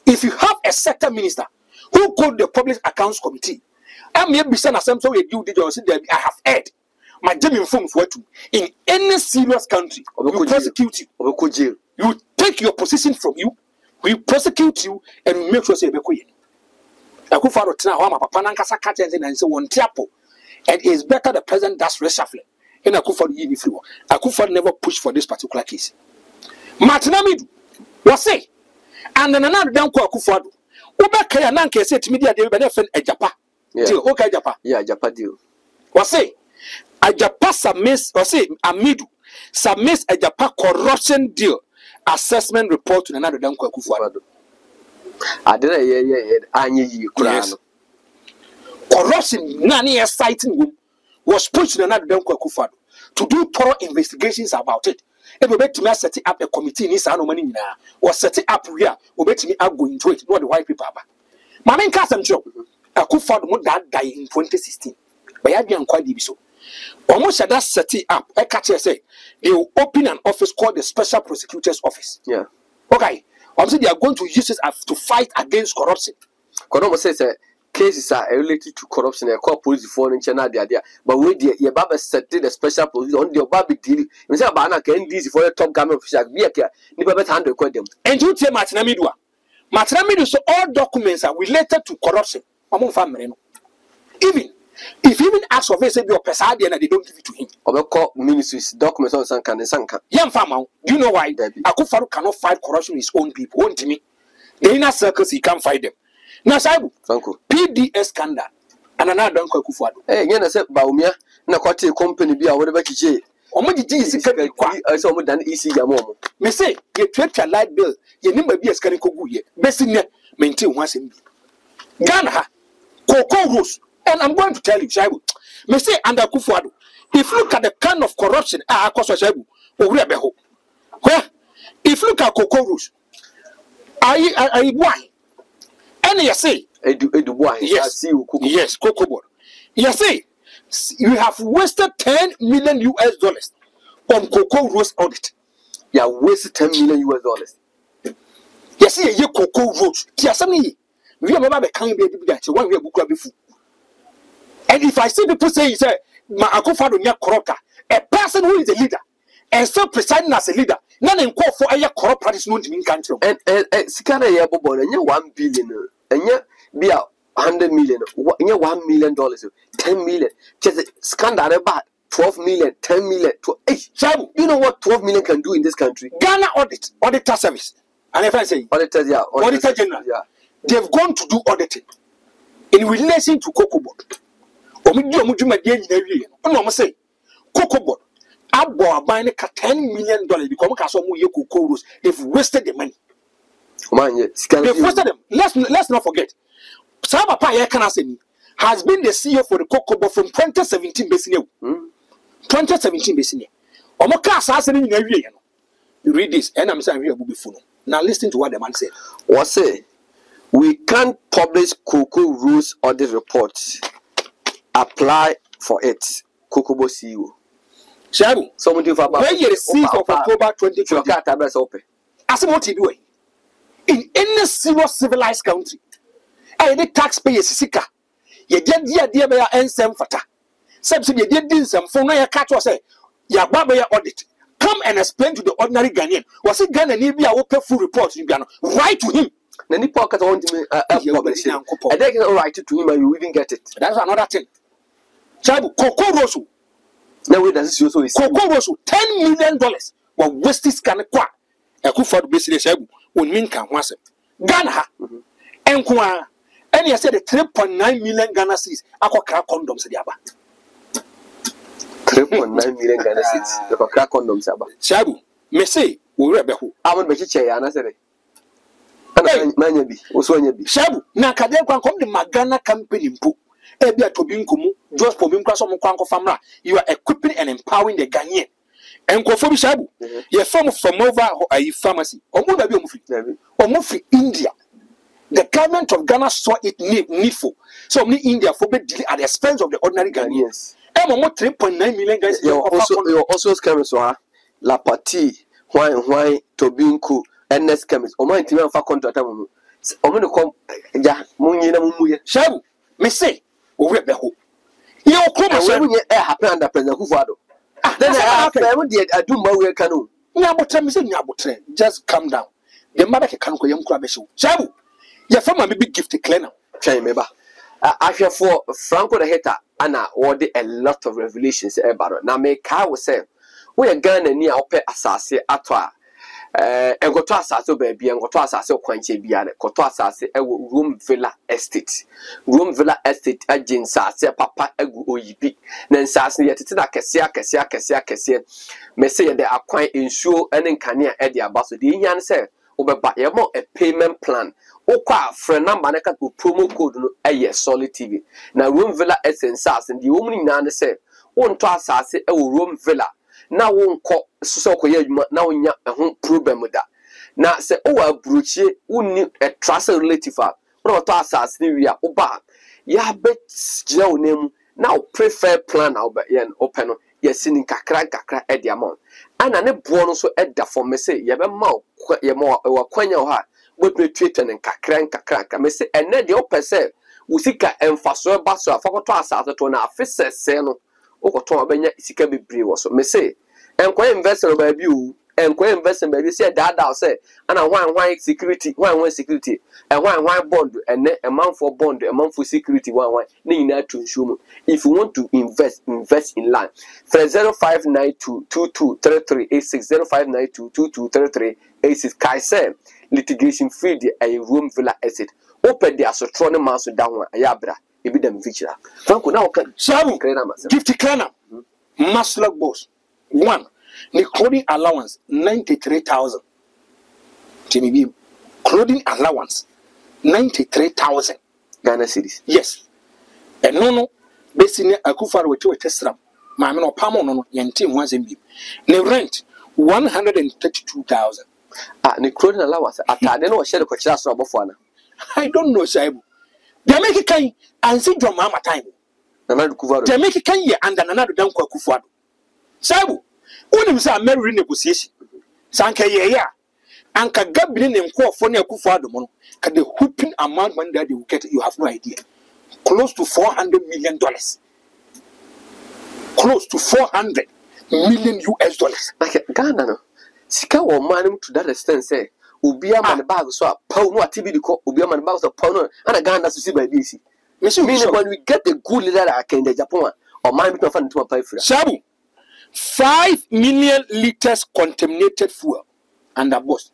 If you have a sector minister who called the Public Accounts Committee, I may be sent some sort of due diligence. I have heard my German forms were to in any serious country, we prosecute you. You take your position from you, we prosecute you, and we make sure say Akufo-Addo tena ho papa nankasa ka chense na nse won tiapo. And it is better the president does reshuffling. And Akufo-Addo yi ni free. Akufo-Addo never pushed for this particular case. Matinamidu was say, and then another down call Akufo-Addo. Ubeka ya nanke say media de be fen Ajapa. Deal okay Ajapa. Yeah, Ajapa deal. Was say Ajapa submits or say Amidu submits Ajapa corruption deal assessment report to another down call Akufo-Addo. I didn't yes. Corruption nani exciting room was pushed to another down call Akufo-Addo to do thorough investigations about it. If we bet me set up a committee in this money was set up here, we bet me go into it, not the white people. My main cast and job, Akufo-Addo that died in 2016. But I didn't quite be so. Almost at that set it up, I catch you say they will open an office called the Special Prosecutor's Office. Yeah. Okay. I'm saying they are going to use it to fight against corruption. Kodomo says cases are related to corruption. A call police for in China, the idea. But we the Baba set the special police on the Baba deal. You say Bana can this for the top government official. Be a care. Never better handle them. And you tell Matinamidua. Matinamidu, so all documents are related to corruption. Among family. Even if even ask of say your person and they don't give it to him. Or call ministries documents on Sankan and Sanka. Young farmer, do you know why? Akufo-Addo cannot fight corruption with his own people. Won't me? The inner circles he can't fight them. Now, Saibu, PDS scandal and another don't call Akufo-Addo. Hey, you know, said Baumia, na kwate company be whatever KJ. Omoji is I saw more than easy Yamomo. Me say, you treat your light bill, you never be a scanning cogu ye. Bessin maintain once in Ghana, Cocoa Rose. And I'm going to tell you, Shaibu, me say under Akufo-Addo, if you look at the kind of corruption, Shaibu, where if you look at Cocoa Rose, I why? And you say, yes, Cocoa Board. You say, you have wasted $10 million on Cocoa Rose audit. You have wasted $10 million. You see, you Cocoa Rose. You have something. We have a kind baby that one we have before. And if I see people say, my Akufo-Addo is corrupt, a person who is a leader and still presiding as a leader, none in call for a corrupt practice known to me in country. And Sikana Yabobo, and you $1 billion, and you be 100 million, $1 million, 10 million, just scandal about 12 million, 10 million. Shabu, you know what 12 million can do in this country? Ghana auditor service. And if I say auditors, yeah, auditor general, yeah, they've gone to do auditing in relation to Cocoa Board. I'm say Cocoa Board buying $10 million because Cocoa Rose. They've wasted the money. They've wasted them. Let's not forget. Sabapa Yakanasemi has been the CEO for the Cocoa Board from 2017 basically. 2017 basically. You read this, and I'm saying now listen to what the man said. What say? We can't publish Cocoa Rose audit reports. Apply for it. Kokobo CEO. Shabu. Someone do for When you receive of October 2020. As a motive way. In any civilized country, any taxpayers sika. You get the idea by and some fata. Subsidy you did some for no catch or say, ya baba audit. Come and explain to the ordinary Ghanaian. Was it Ghana need be a open full report in Ghana? Write to him. Then pocket on me I think all right to him and you even get it. That's another thing. Chabu Coco Rosu. No way does this also Coco Rosu $10 million was wasted scan qua. A coup for basically Shabu when Minka was it. Ghana and Kwa. And you said the 3.9 million Ghana cedis. I got crack condoms. 3.9 million Ghana cedis. The crack condoms. Shabu, me say, we rebel. I want to be chair. And I said, Shabu, Nakade come the Magana company. Ebia Tobinkumu, just for Bimcrasom Kwanko Famra. You are equipping and empowering the Ghanaian. And Kofobi Shabu, you're from over a pharmacy. Or Mufi, India. The government of Ghana saw it needful. So many India for at the expense of the ordinary Ghanaians. 3.9 million guys. You also scammers are La Partie, why Tobinku, and Nest Chemist. Or my team for contract. Omen come, ya, Munina Mumuya. Shabu, me say, over the hope. You come happen under President Hufado. Then I do my canoe. Nabotre, just calm down. The mother can go young Crabeshu. Shabu. Your family big gift clear now. Remember, I hear for Franco the hater, Anna ordered a lot of revelations about it. Now, make I will say, we are going near Ope Assassin Atwa, and go to Assasso baby, and go to Assasso Quanche Biana, go to Assassin, a room villa estate. Room villa estate, a gin sassy, papa, a goibi. Then Sassy yet Cassia, may say they are quite insure and in Kanya at the Abasso. The Indian said, over by a payment plan. Okwa friend number na ka promo code no solid TV na room villa essence and the woman na say won to asase e room villa na won ko so ko adwuma na wonya ho problem da na say o wa bruchie wonni a trust relative a no to asase ni wi a oba ya bet gina wonem na prefer plan na oba yen open no yesini kakra e de amount ana ne bo no so e da for me say ye be ma ye mo wa kwanya ha but we treat and kakra me say and the upper say usika emfaso baso afakoto asase to na afese se no okoto abenya sika bebre wo so me say enko invest no ba bi o enko invest ba bi say dada say ana wan security wan security and wan bond and a month for bond a month for security wan na nyina to nsuo if you want to invest in land for 0592223386 0592223386 kai say litigation free the room villa asset open the asotro man so down ayabra e be dem vigila franco now can shabu 50 kana maslog boss one the clothing allowance 93,000 TMB clothing allowance 93,000 Ghana cedis yes and no basically akufaro we tesram ma me no pamo no yente ho azembi ne rent 132,000 the clothing allowance atade no share the kwachira so abofo ana I don't know Shaibu they make it kind and see drum mama time na kuvaro they make it kind ye and na dan kwa kufuado Shaibu unim say Mary negotiation sanka ye ya anka gabini ne nkofo na kufuado mo no ka the whooping amount money that they will get you have no idea close to $400 million close to $400 million US okay Ghana no sika wo man to that extent say obi ama ne bag so a pound no atibi di ko obi ama ne bag so pound no ana Ghana so si by this meaning when we get the good leader that can the Japan or man to fan to pay for Shabu 5 million liters contaminated fuel and the boss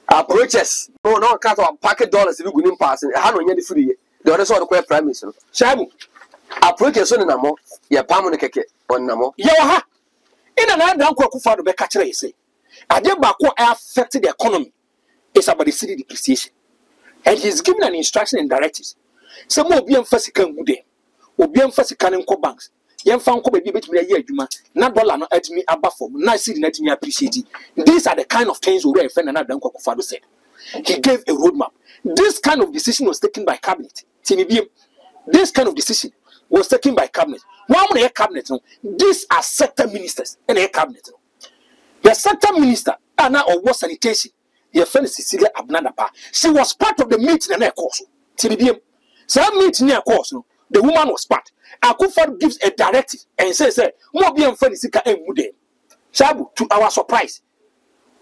approaches no count of packet dollars if you go in pass how no nya the free the other sort of prime minister Shabu approaches so na mo ya pam no keke on na mo ya ha ina na dan kwa kufa do be ka kire say ade ba ko affect the economy is about the city depreciation and he's given an instruction and directives some obi emphasical gude obi emphasical nko banks yemfa nko be betimi ya adwuma na dollar no atimi aba form na city na atimi appreciate these are the kind of things we refer na dan kwa kufa do said he gave a roadmap this kind of decision was taken by cabinet this kind of decision was taken by cabinet. One of the cabinet, these are sector ministers in a cabinet. The sector minister, Anna or was sanitation, your friend Cecilia Abnadapa. She was part of the meeting and a course. TBDM. Some meeting near course, the woman was part. Akufo gives a directive and says, more be and friend Sika and Mude. Shabu, to our surprise,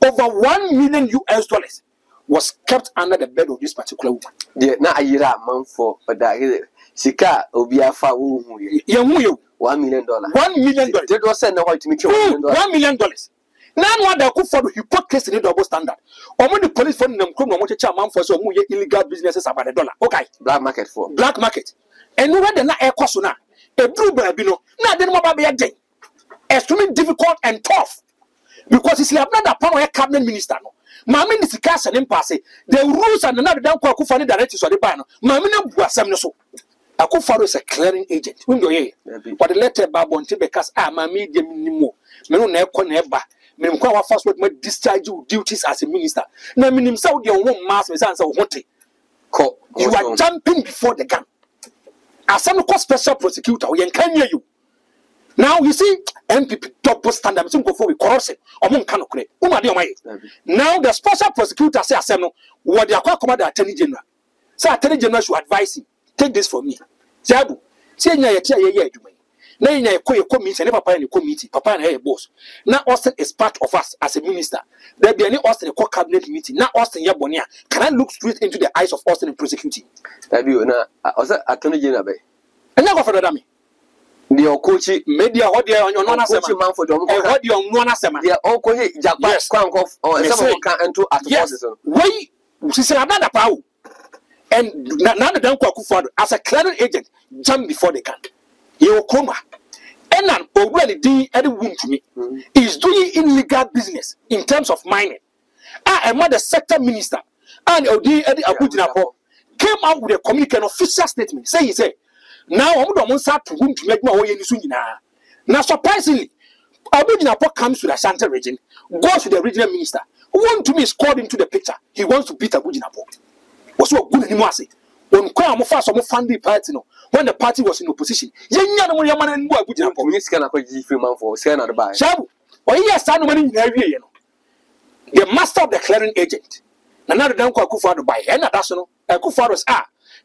over $1 million was kept under the bed of this particular woman. Yeah, now a year month for that. Sika Obiafa $1 million. $1 million. That was sent to me $1 million. Now what the Akufo hypocrisy in the double standard. Or when the police found them come on chairman for some illegal businesses about $1. Okay. Black market for black market. And where the na air cost now. A blue babino. Now then what be a day. Extremely difficult and tough. Because it's like not a power cabinet minister. Mammy is the cast and impasse. The rules and another down Akufo directors or the ban. Mammy was some so. Akufo is a clearing agent. Window ye. But the letter Babonte because my medium anymore. Me no never. Me nkwa first what my discharge duties as a minister. Na me nim say your own mass me say what. You are jumping before the gun. As some special prosecutor, we can hear you. Now you see MPP double standard. Me go for we corruption. Omo nka no kure. Now the special prosecutor say asem no what they are command the attorney general. Say attorney general should advise him. Take this from me. Jabu. Say nya ye adwuma. Na nya ye committee, never papa in the committee. Papa na boss. Now Austin is part of us as a minister. There be any Austin a cabinet meeting. Now Austin Yabonia. Can I look straight into the eyes of Austin and prosecuting? That you na also attorney general be. And now go for the dummy. The coach media what they on your nona sema man for them. What you on nona sema. They all coach Japan kwank off or some can enter at the why she said another power. And now the Danko Akufo as a clearing agent jump before they can. You coma. And then already the other wound to me is doing illegal business in terms of mining. I am the sector minister and the Abuja came out with a communication official statement. Say he said, now I'm going to start to make my way in the now surprisingly, Abuja comes to the Ashanti region, goes to the regional minister, who want to be scored into the picture. He wants to beat Abuja. Was so good anymore. When Kwame first some family party no, when the party was in opposition, yenya no man and boy Abuja po. Minister na kwa free man for say na the buy. Shabu, why you stand no money in area no. The master of the clearing agent. Na na dan kwa Akufo do buy. And that's no. Akufo was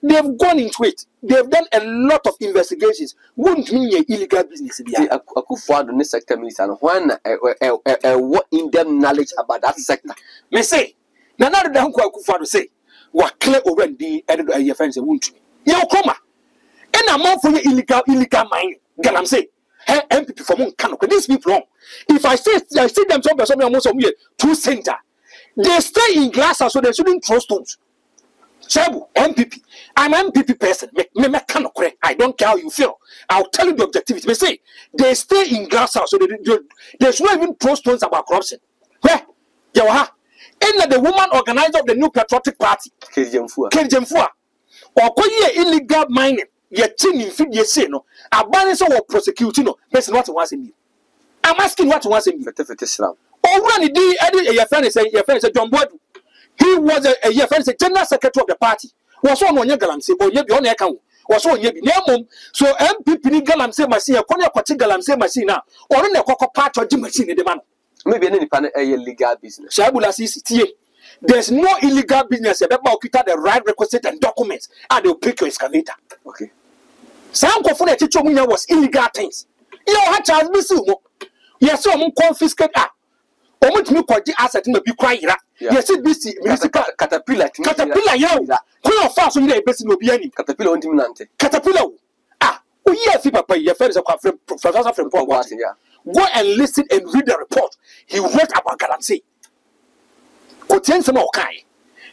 they've gone into it. They've done a lot of investigations. Wouldn't mean illegal business there. Akufo do this sector minister no when what in-depth knowledge about that sector. Me say, na dan kwa Akufo do say what clear over the editor of your friends won't me. You come and a month for your illegal mining. Galam say, hey, MPP for one canoe. These people wrong. If I see them somewhere almost a year to center, they stay in glass so they shouldn't throw stones. Shabu, MPP. I'm an MPP person. Me canoe. I don't care how you feel. I'll tell you the objectivity. They say they stay in glass so they shouldn't even throw stones about corruption. Where? Yawaha. And the woman organizer of the New Patriotic Party, Kejemfua, or quite illegal mining, yet chinning feed ye say no, a balance of prosecuting no, person what was in me. I'm asking what was in me. Already, your friend is John Boyd. He was a your friend, general secretary of the party. Was on your galam say, or your account, was on your name. So MPP galam say, Massia, Konya Galam say, Massina, or in a cocoa part of the machine in the man. Maybe any pan illegal business. Shabula CCTA. There's no illegal business. You better the right requisite and documents, and they'll pick your excavator. Okay. Some confident teacher was illegal things. You had Charles Misumo. Yes, so confiscate. Almost me quite the asset in the big cry. Yes, it busy. Caterpillar. Yo. Who are fast on the person will be any Caterpillar on Timinante. Caterpillar. Yes, papa, your friends are professor from Port Watson. Go and listen and read the report. He wrote about Galamsey.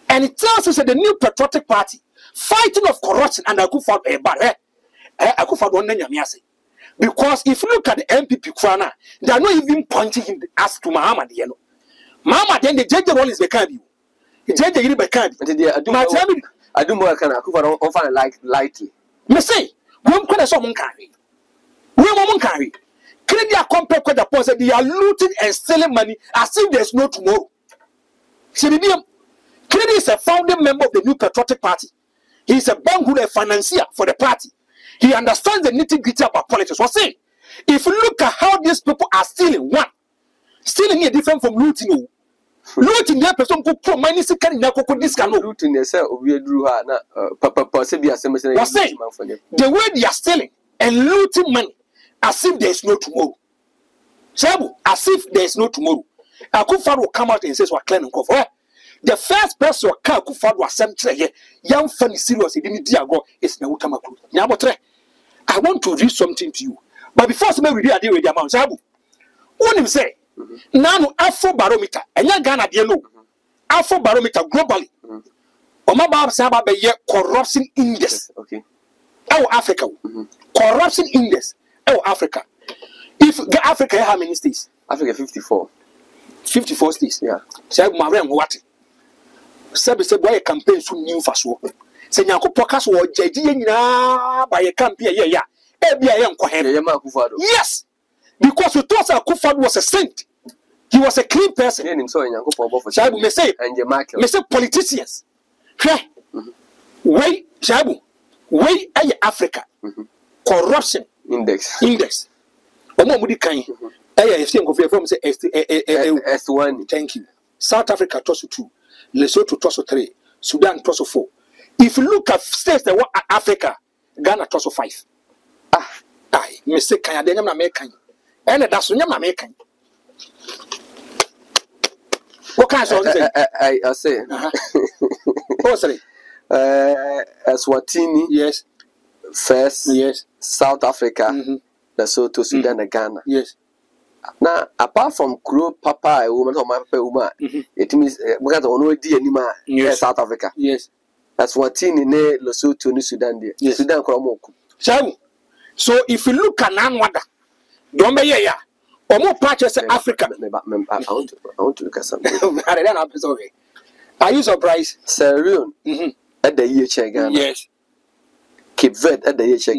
And it tells us that the New Patriotic Party fighting of corruption and Akufo Akufo don't know. Because if you look at the MPP Krana, they are not even pointing him as to Muhammad Yellow. Muhammad then the JJ role is Bekadi. The JJ is Bekadi. I do more can Akufo don't find like lightly. Me say, when can I saw Munkari? When Munkari? Canada compare with the person they are looting and stealing money as if there's no tomorrow. Canada is a founding member of the New Patriotic Party. He is a bank financier for the party. He understands the nitty-gritty about politics. What's it? If you look at how these people are stealing, one, stealing is different from looting. Looting, their person could put money, second, this can looting yourself. We drew her. What's it? The way they are stealing and looting money as if there is no tomorrow. As if there is no tomorrow. Akufo will come out and says, "We're cleaning off." The first person who can Akufo was sent here, young funny serious, he didn't go. It's na utamakuru. I want to read something to you, but before somebody read the amount, Sabu, what him say? Now Afro barometer, and young Ghana, you know, Afro barometer globally. Omaba Saba be corruption index. Okay. Oh, Africa. Corruption index. Oh, Africa. If Africa, how many states? Africa 54. 54 states. Yeah. Say Mariam what? Say boy campaign so new for so. Say Nyanko podcast or JD by a campaign. Yeah. Yes. Because we thought Akufo was a saint. He was a clean person. Shabu may say, may say politicians. Shabu, way Africa. Corruption index. Omo mudi kan. If you from say S1. Thank you. South Africa toss 2, Lesotho toss 3, Sudan toss 4. If you look at states that were Africa, Ghana toss 5. Me say kan de nyam na me kan. And that's nyam na me kan. What kind of say? I say. Oh sorry. Eswatini. Yes. First. Yes. South Africa. Lesotho, Sudan, and Ghana. Yes. Now, apart from Kuro Papa, a woman or my Papa, it means because on anymore. Yes, South Africa. Yes. That's one thing in Lesotho, New Sudan. Yes. Sudan, Kromoku. So if you look at Nanwada, don't be here. Or more patches in Africa. I want to look at something. Are you surprised? Sierra Leone at the year check. Yes. Cape Verde at the year check.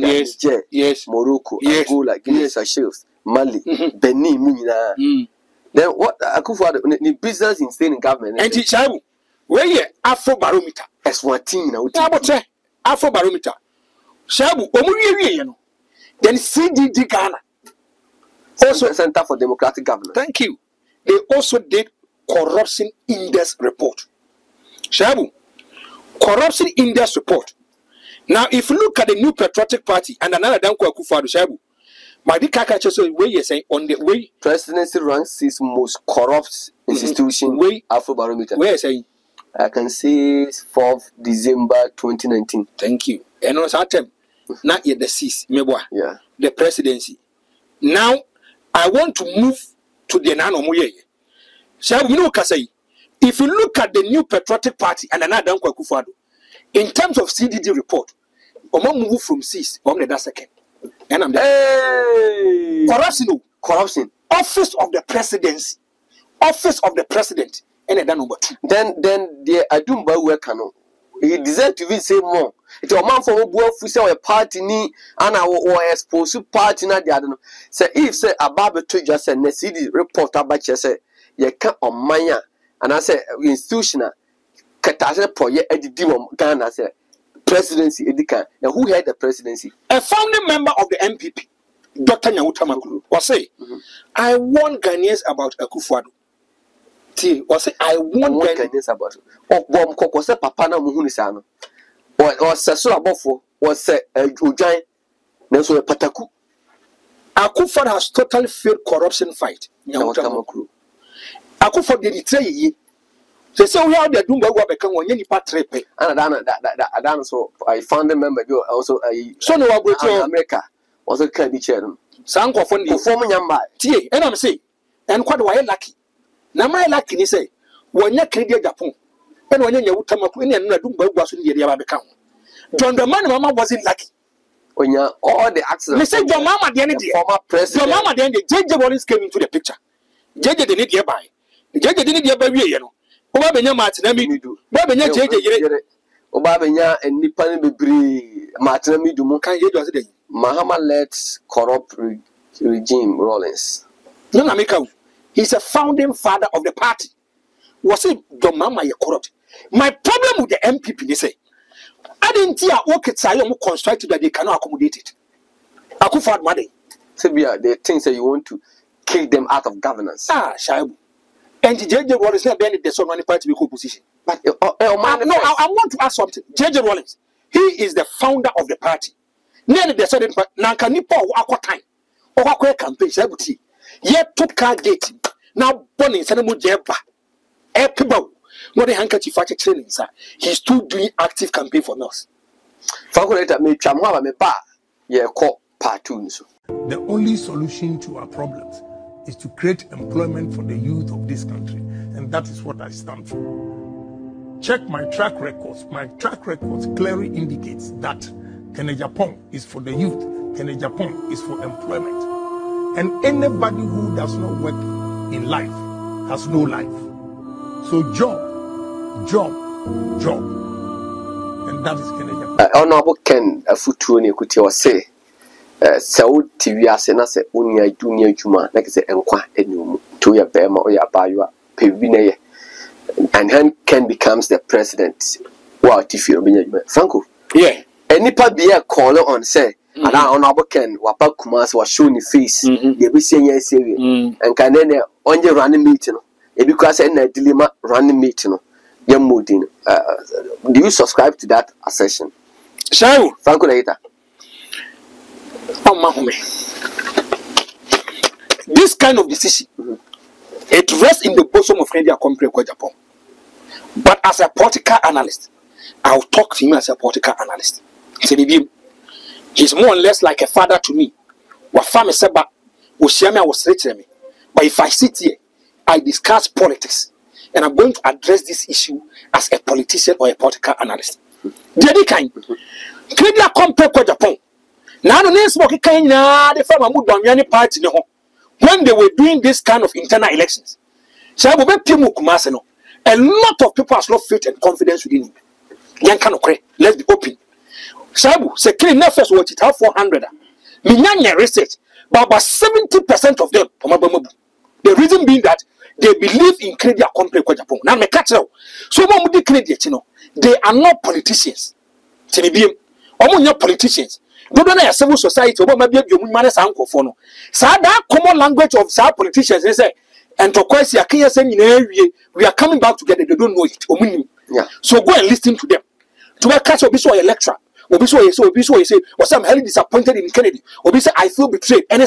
Yes. Morocco, Angola, Guinea, Seychelles, Mali, Benin, Munina. Then what Akufo the business in staying in government. And it's where you Afro barometer. S1 now. Afro barometer. Shabu, Omu, then CDD Ghana. Also, Center for Democratic Governance. Thank you. They also did corruption index report. Shabu, corruption index report. Now, if you look at the New Patriotic Party and another Danko Akufo-Addo, Shabu, my Dikaka so where you say on the way presidency ranks its most corrupt institution. Way Afrobarometer. Where you say I can say 4th December 2019. Thank you. And also attempt not yet the cease. Yeah. The presidency. Now I want to move to the Nanomoye. Shall we know Kasai? If you look at the New Patriotic Party and another Danko Akufo-Addo, in terms of CDD report, Omo move from cease on the second. And I'm there. Corruption. Office of the presidency. Office of the president. And then number 2. Then the Adumba Wekano. He deserves to even say more. It's a man for who a party ni and our expose party na the other. Say if say Ababe to just say CD report about say you can't on maya and I say institutional Katase Poye Edimum Ghana say presidency Edika. Now who had the presidency? A founding member of the MPP, Dr. Nyawutamakulu, was say, I warn Ghanaians about Akufo-Addo. Was say, I warn Ghanaians about it. Or Bom Koko say Papa na Muhunisano. Or Sasura Bofo, was say Ujain, Nelson Pataku. Akufo-Addo has totally failed corruption fight. Nyawutamakulu. Akufo-Addo did it say, they say we have the Dumba Wabeka when you part trepe. And I so I found a member also a son of America was a candy chair. Sanko for the former Yamba. T. And I'm saying, and quite why lucky. Now my lucky is say, when you're Canadian Japan, and when you're Tamaku and Dumba was in the Yabaka. John the man, Mama wasn't lucky. When you're all the accidents, they say your mama, the end former president, your mama, then the JJ Wallace came into the picture. JJ didn't nearby. JJ didn't nearby, you know. Obabenya Martinami do. Babenya JJ. Obabenya and Nippon Bibri Martinami do Monka Yedo. Mahama led corrupt regime Rollins. No, America. He's a founding father of the party. Was it your mama corrupt? My problem with the MPP, they say, I didn't you work it say you construct that they cannot accommodate it? Akufo-Addo money. So they think that you want to kick them out of governance. Shaibu. And JJ Rollins not being the son of the party be opposition. But no, I want to ask something. JJ Rollins, he is the founder of the party. Nearly the sudden Nanka Nipo aqua time or aqua campaign, Shabuti. Yet took car gate. Now burning Sanamo Jeba. Epibo. Not a handkerchief for training, sir. He's still doing active campaign for us. Fakuleta me chamwa me pa ye ko partoons. The only solution to our problems is to create employment for the youth of this country, and that is what I stand for. Check my track records. My track records clearly indicates that Kene Japan is for the youth. Kene Japan is for employment. And anybody who does not work in life has no life. So job, job, job. And that is Kene Japan. Honorable Ken Afutuni Kuti was say, Saud TV as na se unia junior juma, like say enkwa enum to ya bema or ya baywa pevine, and then Ken becomes the president. Wow, Tifi Obinya Franco. Yeah. Any part be a caller on say, and I honorable Ken Wapa Kumas was showing his face, they be saying yes, and can then on your running meeting, because a dilemma running meeting, young mooding. Do you subscribe to that assertion? Sure, Franco later. Oh, Mahome. This kind of decision, it rests in the bosom of India Compre Japan. But as a political analyst, I'll talk to him as a political analyst. He's more or less like a father to me. Wafame Seba, Ushiame was reaching me. But if I sit here, I discuss politics, and I'm going to address this issue as a politician or a political analyst. The other kind, India Compre Japan. Now the next work the farmer party when they were doing this kind of internal elections. So a lot of people have lost faith and confidence within him. Let's be open. Sabu say clean first watch it have 400. Minyanya research, but about 70% of them. The reason being that they believe in credit company Japan. Now me catch so they are not politicians. Not politicians. Don't know civil society or maybe you manage uncle for no. So that common language of some politicians they say and to question we are coming back together, they don't know it. Yeah. So go and listen to them. To my catch Obiso a lecturer. Obiso say was I'm highly disappointed in Kennedy. Obiso I feel betrayed and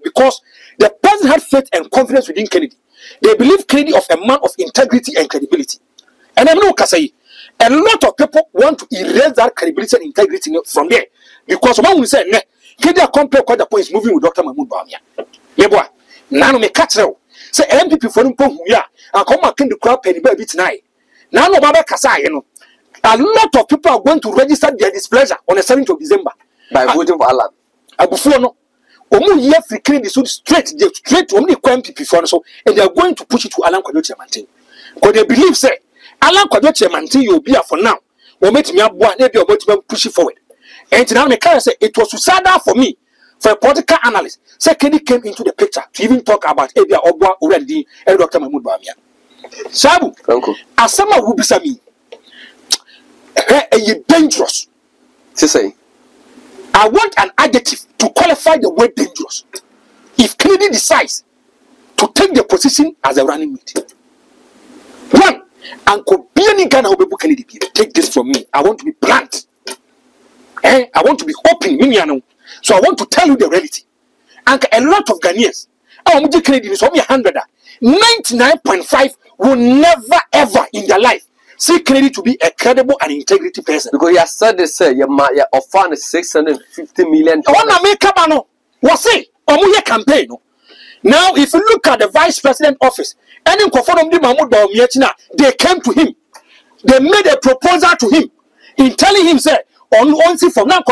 because the person had faith and confidence within Kennedy. They believe Kennedy of a man of integrity and credibility. And I'm not say a lot of people want to erase that credibility and integrity from there. Because when we say, Kennedy compare quite the point is moving with Dr. Mahmoud Bawumia. Yeah, boy. Now me catch now. Say MPP for them here. I come and the crowd penny baby tonight. Now no Baba Kasa, you know. A lot of people are going to register their displeasure on the 7th of December by voting for Alan. Before no. Here free credit straight to only MPP for so and they are going to push it to Alan Kwadwo Chairman. Because they believe say Alan Kwadwo Chairman you'll be here for now. Or make me maybe you're going to push it forward. And now me say it was suicidal for me, for a political analyst. Say Kennedy came into the picture to even talk about Ebia Obwa already and Dr. Mahmoud Bawumia. Sabu, Asama Rubisami, dangerous. Say, I want an adjective to qualify the word dangerous. If Kennedy decides to take the position as a running mate, one, Uncle Biani Ghana Obebu Kennedy, take this from me. I want to be blunt. I want to be open, so I want to tell you the reality. And a lot of Ghanaians, I want to Kennedy is only 100. 99.5 will never ever in their life see Kennedy to be a credible and integrity person. Because you said they say your offering is $650 million. I want to make a man. What's it? Omuye campaign. Now, if you look at the vice president office, any conform the Mahmoud Bawumia, they came to him. They made a proposal to him in telling him, say, on from now,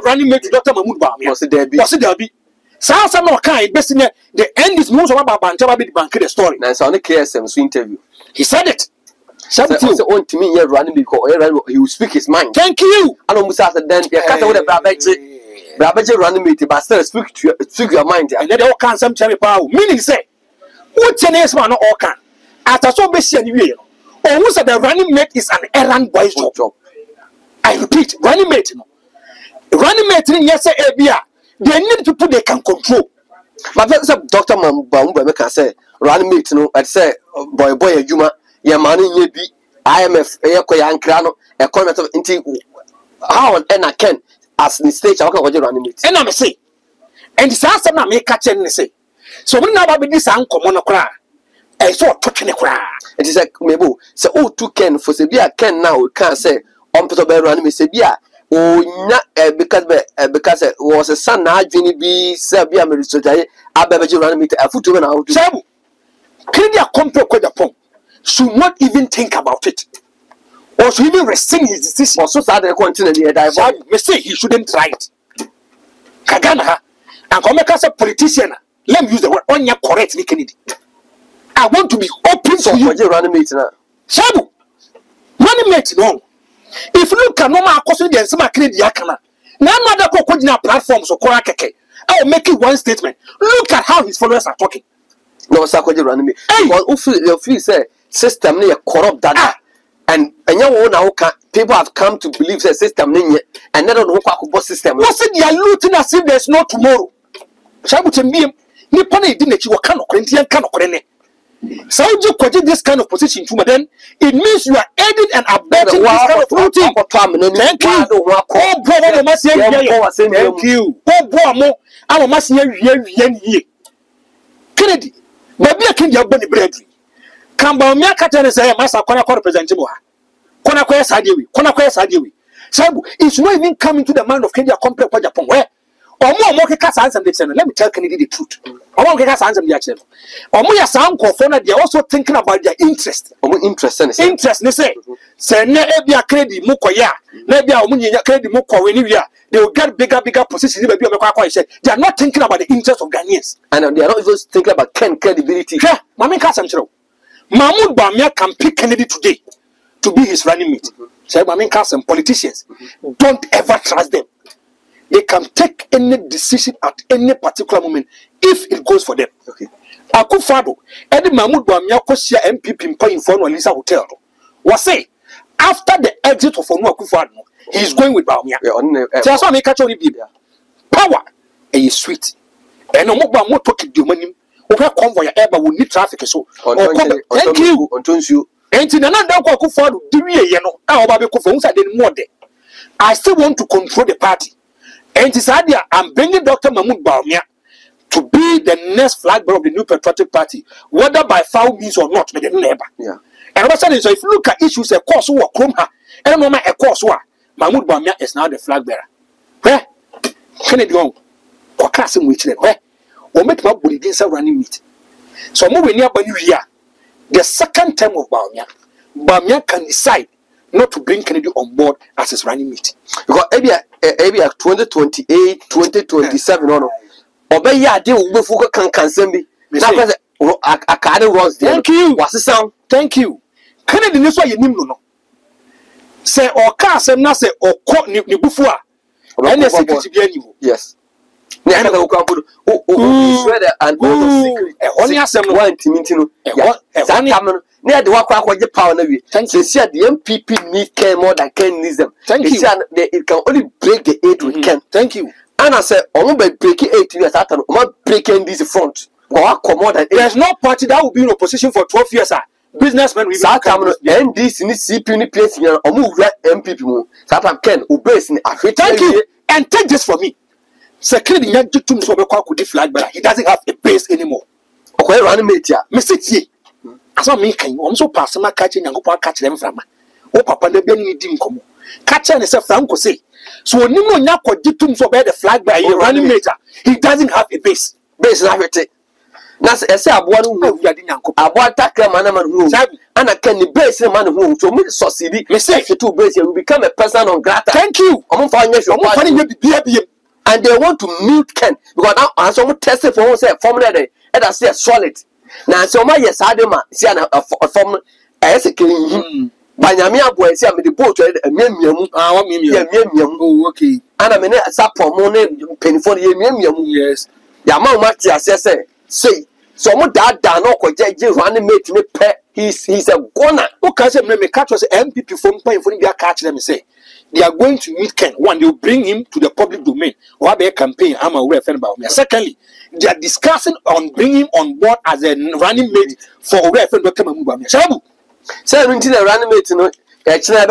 running mate to Dr. Mahmoud Bawumia. Was it there be? Some kind best in the end is most of about the story. Now, it's on the KSM's interview. He said it. Something on to me, you're running because he will speak his mind. Thank you. I don't then you can't with a Brabaji running meeting, but still speak your mind. And then all can some cherry power. Meaning say, what's your name, man? All can. After so busy and you, or who said the running mate is an errand boy's job. I repeat, running mate. No. Running mate, yes, they need people they can control. But that's a Dr. Mambamba can say, running mate, no, I'd say, boy, a Juma, your money, ye be IMF, Aircoyan Crano, a comment of inti. How and I can, as the stage, how can you running mate? And I'm say, and the answer I make catch and say. So when now be this uncle monocra, I saw talking a cry. It is like maybe say, oh, two Ken for Sabia Ken now, we can't say, on Peter running me Sabia. Oh, not because it was a son, now Jenny B. Sabia Minnesota, Ababaji running me a foot out. Sabu, Kenya compare Quadapon should not even think about it. Or should even rescind his decision. Or so sad they continue the dive. Me say he shouldn't try it. Kagana, and come as a politician. Let me use the word on your correct Kennedy. I want to be open So to you. running mate now. Sabu, running mate no. If you look at normal question, there's some Kennedy Yakana. Now, mother Kokojina platforms or Korakeke. I will make it one statement. Look at how his followers are talking. No, Sakoji running me. Well, if you say system near corrupt data. And you know people have come to believe the system and they don't know what system. What's it? They are looting as if there's no tomorrow. Sabu to me, Nippon didn't you can Corinthian can so you continue this kind of position to then it means you are aiding and abetting this kind of routine. Thank you. Oh, brother, must say thank you. Oh, boy, I must hear Kennedy, maybe I can get Benny Bradley. Kamba me akata say masa kona representative ha kona kwesa adewi sabu it's not even coming to the mind of Kenya complex for Japan where omo keka answer dey say let me tell Kennedy the truth omo keka answer dey say omo ya san kofo na they are also thinking about their interest ne say na ebia Kennedy mu koya na ebia omo nyenya Kennedy mu kowe ni wia they will get bigger positions in the Bible. They are not thinking about the interest of Ghanaians and they are not even thinking about credibility. Yeah, Mami Kasamchiro. Mahmoud Bawumia can pick Kennedy today to be his running mate. So I mean, some politicians don't ever trust them. They can take any decision at any particular moment if it goes for them. Okay. Akufado, Eddie Mahmoud Bawumia Kosia MPP in front of Lisa Hotel. Was say after the exit of Onu Akufado, he is going with Bawumia. That's why I catch on the power. Is sweet. And no more talking to money. Oka convoy eba will need traffic so. Thank you. And in another Akufado, do we no? Our baby Kofa did more day. I still want to control the party. And this idea, I'm bringing Dr. Mahmoud Bawumia to be the next flag bearer of the new patriotic party, whether by foul means or not, but never. Yeah. And what's saying is, if you look at issues, a course or Kromha, and no matter a course or Mahmoud Bawumia is now the flag bearer. Where? Kennedy on Kwakasim which where? Or make my body this running meet. So more when you here, the second term of Bawumia can decide not to bring Kennedy on board as his running mate. Because maybe 2028, 2027 or no. Obey ya deal with Fuka can send me. I can't run. Thank you. What's the sound? Thank you. Kennedy is why you know. Say or car say na say or court ni bufua. And the secret be any. Yes. And only has some one to near the walk the power. Thank you. See, the MPP need care more than Ken needs them. Thank you. It can only break the 8 we can. Thank you. And I said, I'm by breaking 8 years after breaking this front. There's no party that will be in opposition for 12 years. Businessmen will be and this in the CP place here or move MPP. Satan Ken obeys in Africa. Thank you. And take this from me. Secretary Yajitum Sobeko could flag bearer. He doesn't have a base anymore. Okay, running mate ya. Message. As I'm making, I'm so personal catching and go catch them from. Oh, Papa, the Benny didn't come. Catcher is a Franco say. So when you know Yako Jitum so bad the flag by a running mate, he doesn't have a base. Base is everything. That's a say one who had in Yanko. I want that man who and I can the base man who to me society. Message to base you become a person on grata. Thank you. I'm finding and they want to mute Ken because now as someone tested for one say formula there and I say solid. Now so my yes adema see a form as a killing Banyamia boy say I'm the boat a miam oh okay and I mean a sapon money penny for the yes Yama Matia say so much that no ko jeje running mate me pe he's a goner who can say me catch us MPP from paying for the catch them say they are going to meet Ken. One, they'll bring him to the public domain or have a campaign. I'm aware of about me. Secondly, they are discussing on bringing him on board as a running mate for Dr. Mamubami. Shabu. Say, the running mate, no, a chair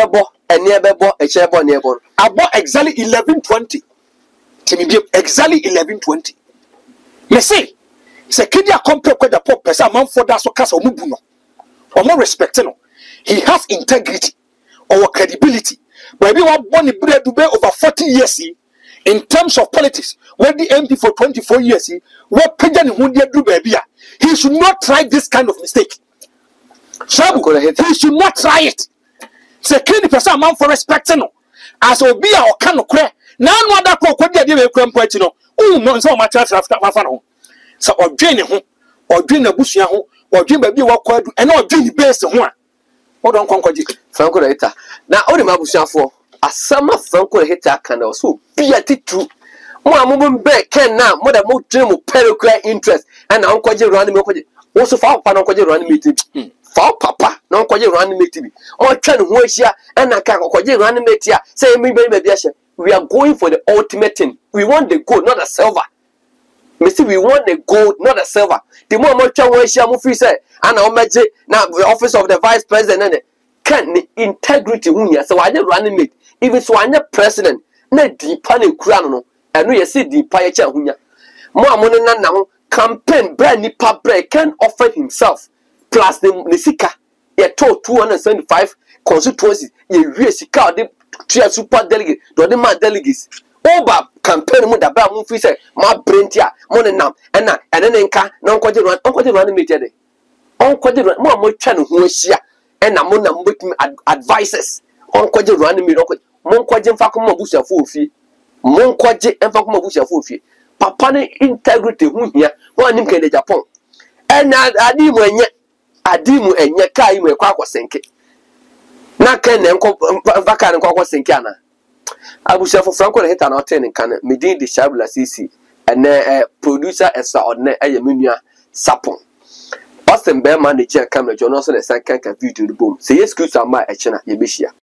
and nearby a chair nearby. About exactly 11:20. Exactly 11:20. Let's say, it's a kid compare with the pop person, man for that so cast or mubuno. Or more respecting. He has integrity or credibility. But we were born in Dubai over 40 years in terms of politics. When the MP for 24 years, what Pejan would do, baby? He should not try this kind of mistake. Shabu, he should not try it. Second person, man for respecting. As Obia or Kano Cre, now one that could be a crump, oh, no, so much after Fano. So, or Jane, or Jane Bushiaho, or Jim Baby walk and not Jane based on one. Hold on, Concord Franco Hita. Now, all the Mabusha for a summer Franco Hita can also be a true. More moving back can now, more than more dream of pericle interest and Uncle running. Also, for Uncle running meeting. For Papa, no Uncle running meeting. Or trying to waste ya and I can't running meeting. Say me, baby, we are going for the ultimate thing. We want the gold, not the silver. We want the gold, not the silver. The more much we say, and I'll imagine now the office of the vice president can integrity. So I didn't run it. Even so, I'm the president. Not deep panic crown, and we see the pie chahunya. More money now. Campaign brand new pub break can offer himself plus the Nisika. He told 275 constituencies. He really the 3 super delegate, the man delegates. Over campaign with the brown movie say, my brain tia, money now, and then no quite run meeting. Uncle more channel who is here, and I'm on with advices. Uncle running me, Monquajan Fakuma Busha full fee. Monquajan and Fakuma Busha full fee. Papa integrity, who here, one in Japan. And I dimu and yet kai me quack was sinking. Na ken and vacan and quack was sinkana. I will say for Franco hit an attending can medin the Shabla CC and producer as on a munia sapon. Austin Bear manager camera John also the second video the boom. Say excuse my echena, Yebishia.